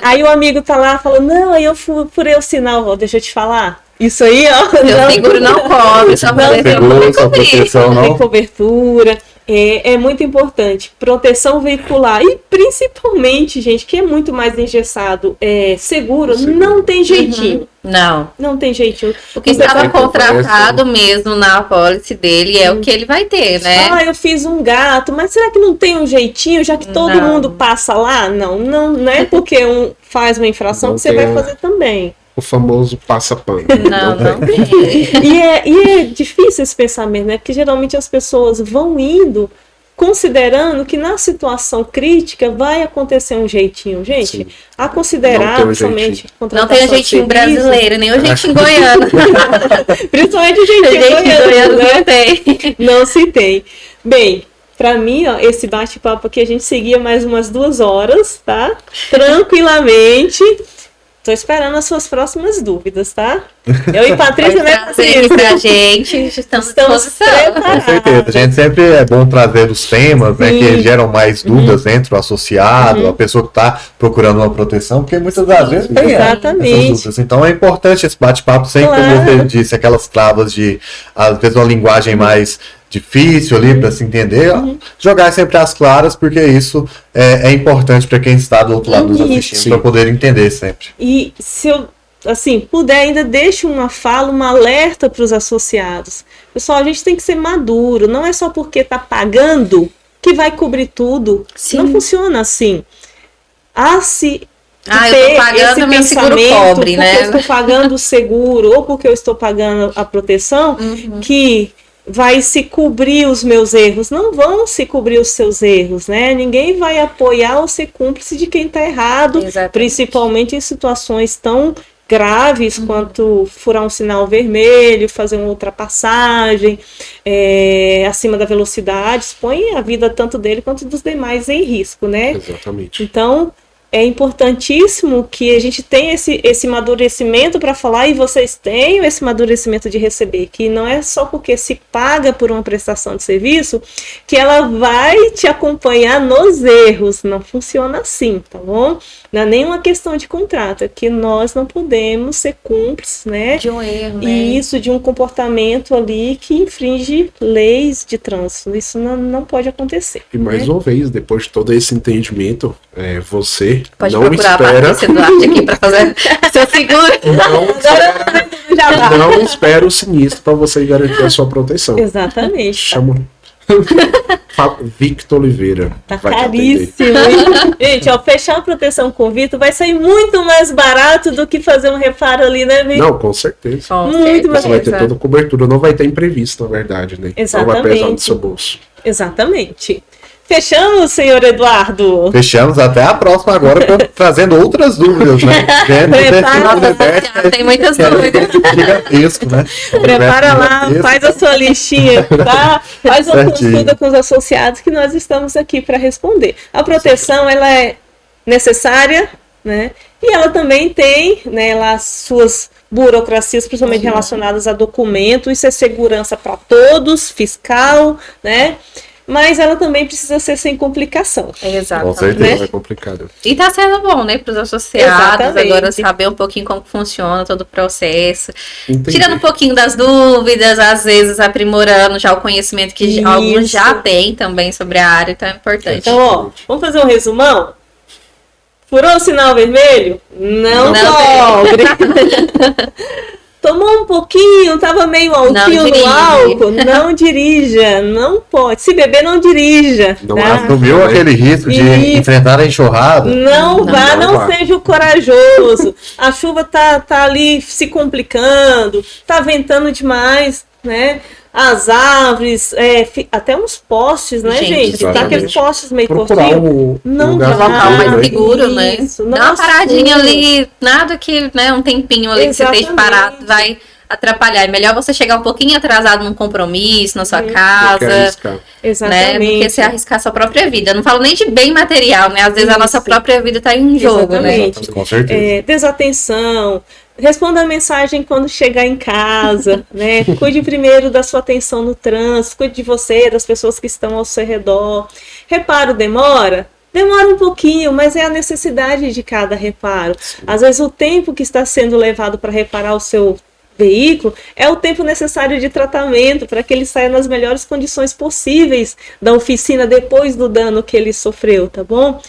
Aí o amigo tá lá falando, não, aí eu furei o sinal, ó, deixa eu te falar. Isso aí, ó. Meu seguro não cobre, só pra Seguro, sua proteção Não tem não. cobertura. É muito importante. Proteção veicular. E principalmente, gente, que é muito mais engessado, seguro, não tem jeitinho. Não. Não tem jeitinho. O que Você estava tá- contratado mesmo na apólice dele é o que ele vai ter, né? Ah, eu fiz um gato, mas será que não tem um jeitinho, já que todo Não. mundo passa lá? Não é porque um faz uma infração Não que você tem vai um- fazer também. O famoso passa-pano. Não tem. E é difícil esse pensamento, né? Porque geralmente as pessoas vão indo considerando que na situação crítica vai acontecer um jeitinho. Gente, Sim. a Não considerar tem um somente jeitinho. Não contratação tem o de jeitinho serviço, brasileiro, nem o jeitinho goiano. principalmente o O jeitinho jeitinho goiano né? não tem. Não se tem. Bem, pra mim, ó, esse bate-papo aqui a gente seguia mais umas 2 horas, tá? Tranquilamente. Tô esperando as suas próximas dúvidas, tá? Eu e Patrícia, né, Trazer aqui pra gente, estamos à Estamos disposição. Com certeza. A gente sempre é bom trazer os temas, né, Sim. que geram mais dúvidas entre o associado, a pessoa que está procurando uma proteção, porque muitas das vezes tem Exatamente. essas dúvidas. Então é importante esse bate-papo, sem, como Claro. você disse, aquelas travas de, às vezes, uma linguagem mais difícil ali para se entender, ó, jogar sempre às claras, porque isso é importante para quem está do outro lado nos Isso. assistindo, para poder entender sempre. E se eu, assim, puder, ainda deixe uma fala, um alerta para os associados. Pessoal, a gente tem que ser maduro. Não é só porque está pagando que vai cobrir tudo. Sim. Não funciona assim. Ah, eu ter tô pagando esse meu seguro pensamento, pobre, porque né? eu estou pagando o seguro ou porque eu estou pagando a proteção, que vai se cobrir os meus erros. Não vão se cobrir os seus erros, né? Ninguém vai apoiar ou ser cúmplice de quem está errado, Exatamente. principalmente em situações tão graves quanto furar um sinal vermelho, fazer uma ultrapassagem acima da velocidade, expõe a vida tanto dele quanto dos demais em risco, né? Exatamente. Então, é importantíssimo que a gente tenha esse amadurecimento para falar, e vocês tenham esse amadurecimento de receber, que não é só porque se paga por uma prestação de serviço que ela vai te acompanhar nos erros. Não funciona assim, tá bom? Não é nenhuma questão de contrato, é que nós não podemos ser cúmplices, né? De um erro, né? E isso de um comportamento ali que infringe leis de trânsito. Isso não pode acontecer. E mais né? uma vez, depois de todo esse entendimento, você Pode não procurar a espera... Patrícia Duarte aqui para fazer seu seguro. Não espera o sinistro para você garantir a sua proteção. Exatamente. Chama Victor Oliveira. Tá vai te atender. caríssimo, hein? Gente, ó, fechar a proteção com o Victor vai sair muito mais barato do que fazer um reparo ali, né, Victor? Não, com certeza. Com Muito Você vai ter certeza. toda a cobertura, não vai ter imprevisto, na verdade, né? Não vai pesar no Exatamente. seu bolso. Exatamente. Fechamos, senhor Eduardo? Fechamos, até a próxima agora, trazendo outras dúvidas, né? Nossa, tem muitas dúvidas. Gigantesco, né? Prepara lá, Gigantesco. faz a sua listinha, tá? Faz uma Certinho. consulta com os associados que nós estamos aqui para responder. A proteção, ela é necessária, né? E ela também tem, né, lá as suas burocracias, principalmente relacionadas a documento. Isso é segurança para todos, fiscal, né? Mas ela também precisa ser sem complicação. Exato. Com certeza. Né? É complicado. E tá sendo bom, né, para os associados, Exatamente. agora saber um pouquinho como funciona todo o processo. Entendi. Tirando um pouquinho das dúvidas, às vezes aprimorando já o conhecimento que Isso. alguns já têm também sobre a área, então é importante. Então, ó, vamos fazer um resumão? Furou o sinal vermelho? Não Não cobre. Tomou um pouquinho, tava meio altinho no dirige. álcool, não dirija, não pode. Se beber, não dirija. Não tá? Assumiu aquele risco de Isso. enfrentar a enxurrada? Não vá, não não vá. seja o corajoso. A chuva tá ali se complicando, tá ventando demais, né? As árvores, até uns postes, né, gente? Tá exatamente. aqueles postes meio Procurar tortinhos. Não lugar dá. Local mais seguro, seguro, né? Isso, Dá não uma paradinha assume. ali, nada que, né, um tempinho ali que você esteja Exatamente. parado vai atrapalhar. É melhor você chegar um pouquinho atrasado num compromisso, na sua Do que casa, arriscar. né? Exatamente. Do que você arriscar sua própria vida. Eu não falo nem de bem material, né? Às vezes a nossa Isso. própria vida tá em jogo, né? Exatamente. Com certeza. Desatenção, responda a mensagem quando chegar em casa, né? Cuide primeiro da sua atenção no trânsito, cuide de você, das pessoas que estão ao seu redor. Reparo demora? Demora um pouquinho, mas é a necessidade de cada reparo. Às vezes o tempo que está sendo levado para reparar o seu veículo é o tempo necessário de tratamento para que ele saia nas melhores condições possíveis da oficina depois do dano que ele sofreu, tá bom?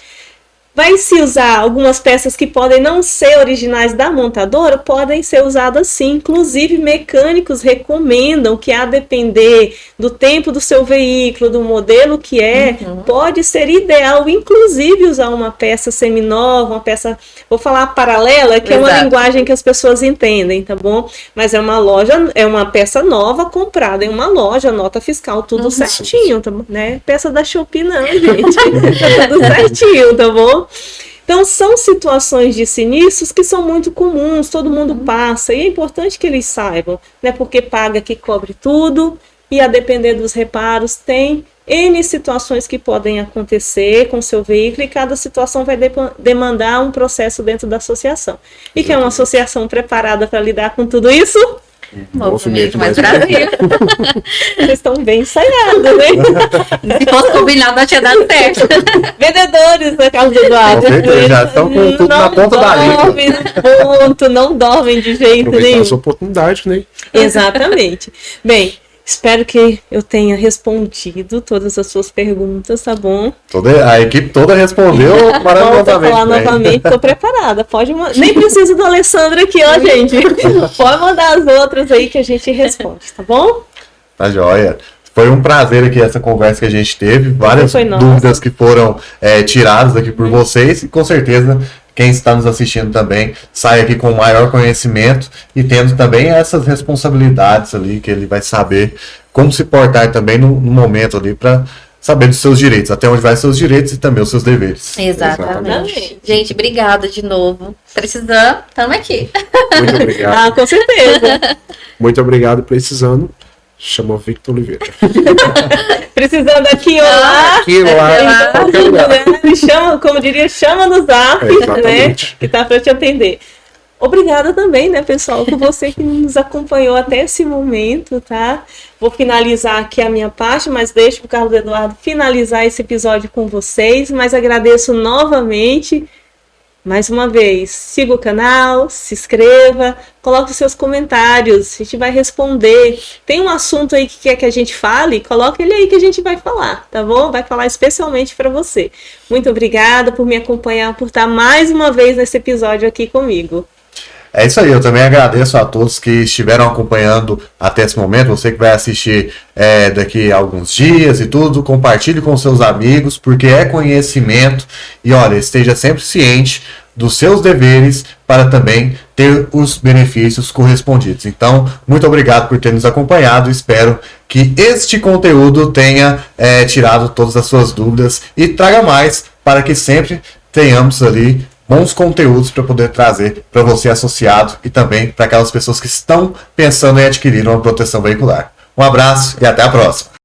Vai se usar algumas peças que podem não ser originais da montadora, podem ser usadas sim. Inclusive, mecânicos recomendam que, a depender do tempo do seu veículo, do modelo que é, pode ser ideal, inclusive, usar uma peça seminova, uma peça, vou falar paralela, que é uma Exato. linguagem que as pessoas entendem, tá bom? Mas é uma loja, é uma peça nova comprada em uma loja, nota fiscal, tudo certinho, tá bom? Né? Peça da Shopee não, gente. Tá tudo certinho, tá bom? Então, são situações de sinistros que são muito comuns, todo mundo passa, e é importante que eles saibam, né? Porque paga que cobre tudo, e a depender dos reparos, tem N situações que podem acontecer com o seu veículo, e cada situação vai demandar um processo dentro da associação. E que é uma associação preparada para lidar com tudo isso? Movimento mais mais Brasil. Vocês estão bem ensaiados, né? Se fosse combinado, não tinha dado certo. Vendedores, né, Carlos Eduardo? Com certeza, já estão com tudo na ponta da língua. Dormem no ponto, não dormem de jeito Aproveitar nenhum. essa oportunidade, né? Exatamente. Bem, espero que eu tenha respondido todas as suas perguntas, tá bom? A equipe toda respondeu Volto a maravilhosamente. falar bem. novamente, tô preparada. Pode nem precisa do Alessandro aqui, ó, gente. Pode mandar as outras aí que a gente responde, tá bom? Tá joia. Foi um prazer aqui essa conversa que a gente teve. Várias Foi nossa. dúvidas que foram tiradas aqui por vocês. E com certeza quem está nos assistindo também saia aqui com maior conhecimento e tendo também essas responsabilidades ali, que ele vai saber como se portar também no momento ali para saber dos seus direitos, até onde vai seus direitos e também os seus deveres. Exatamente. Gente, obrigada de novo. Precisando, estamos aqui. Muito obrigado. Com certeza. Muito obrigado, precisando. Chama Victor Oliveira. Precisando aqui ou lá. Aqui, lá, qualquer lugar. Chama, como diria, chama no zap, né? Que tá para te atender. Obrigada também, né, pessoal, por você que nos acompanhou até esse momento, tá? Vou finalizar aqui a minha parte, mas deixo o Carlos Eduardo finalizar esse episódio com vocês, mas agradeço novamente, mais uma vez, siga o canal, se inscreva, coloque os seus comentários, a gente vai responder. Tem um assunto aí que quer que a gente fale? Coloque ele aí que a gente vai falar, tá bom? Vai falar especialmente para você. Muito obrigada por me acompanhar, por estar mais uma vez nesse episódio aqui comigo. É isso aí, eu também agradeço a todos que estiveram acompanhando até esse momento, você que vai assistir daqui a alguns dias e tudo, compartilhe com seus amigos, porque é conhecimento e olha, esteja sempre ciente dos seus deveres para também ter os benefícios correspondidos. Então, muito obrigado por ter nos acompanhado, espero que este conteúdo tenha tirado todas as suas dúvidas e traga mais para que sempre tenhamos ali bons conteúdos para poder trazer para você associado e também para aquelas pessoas que estão pensando em adquirir uma proteção veicular. Um abraço e até a próxima!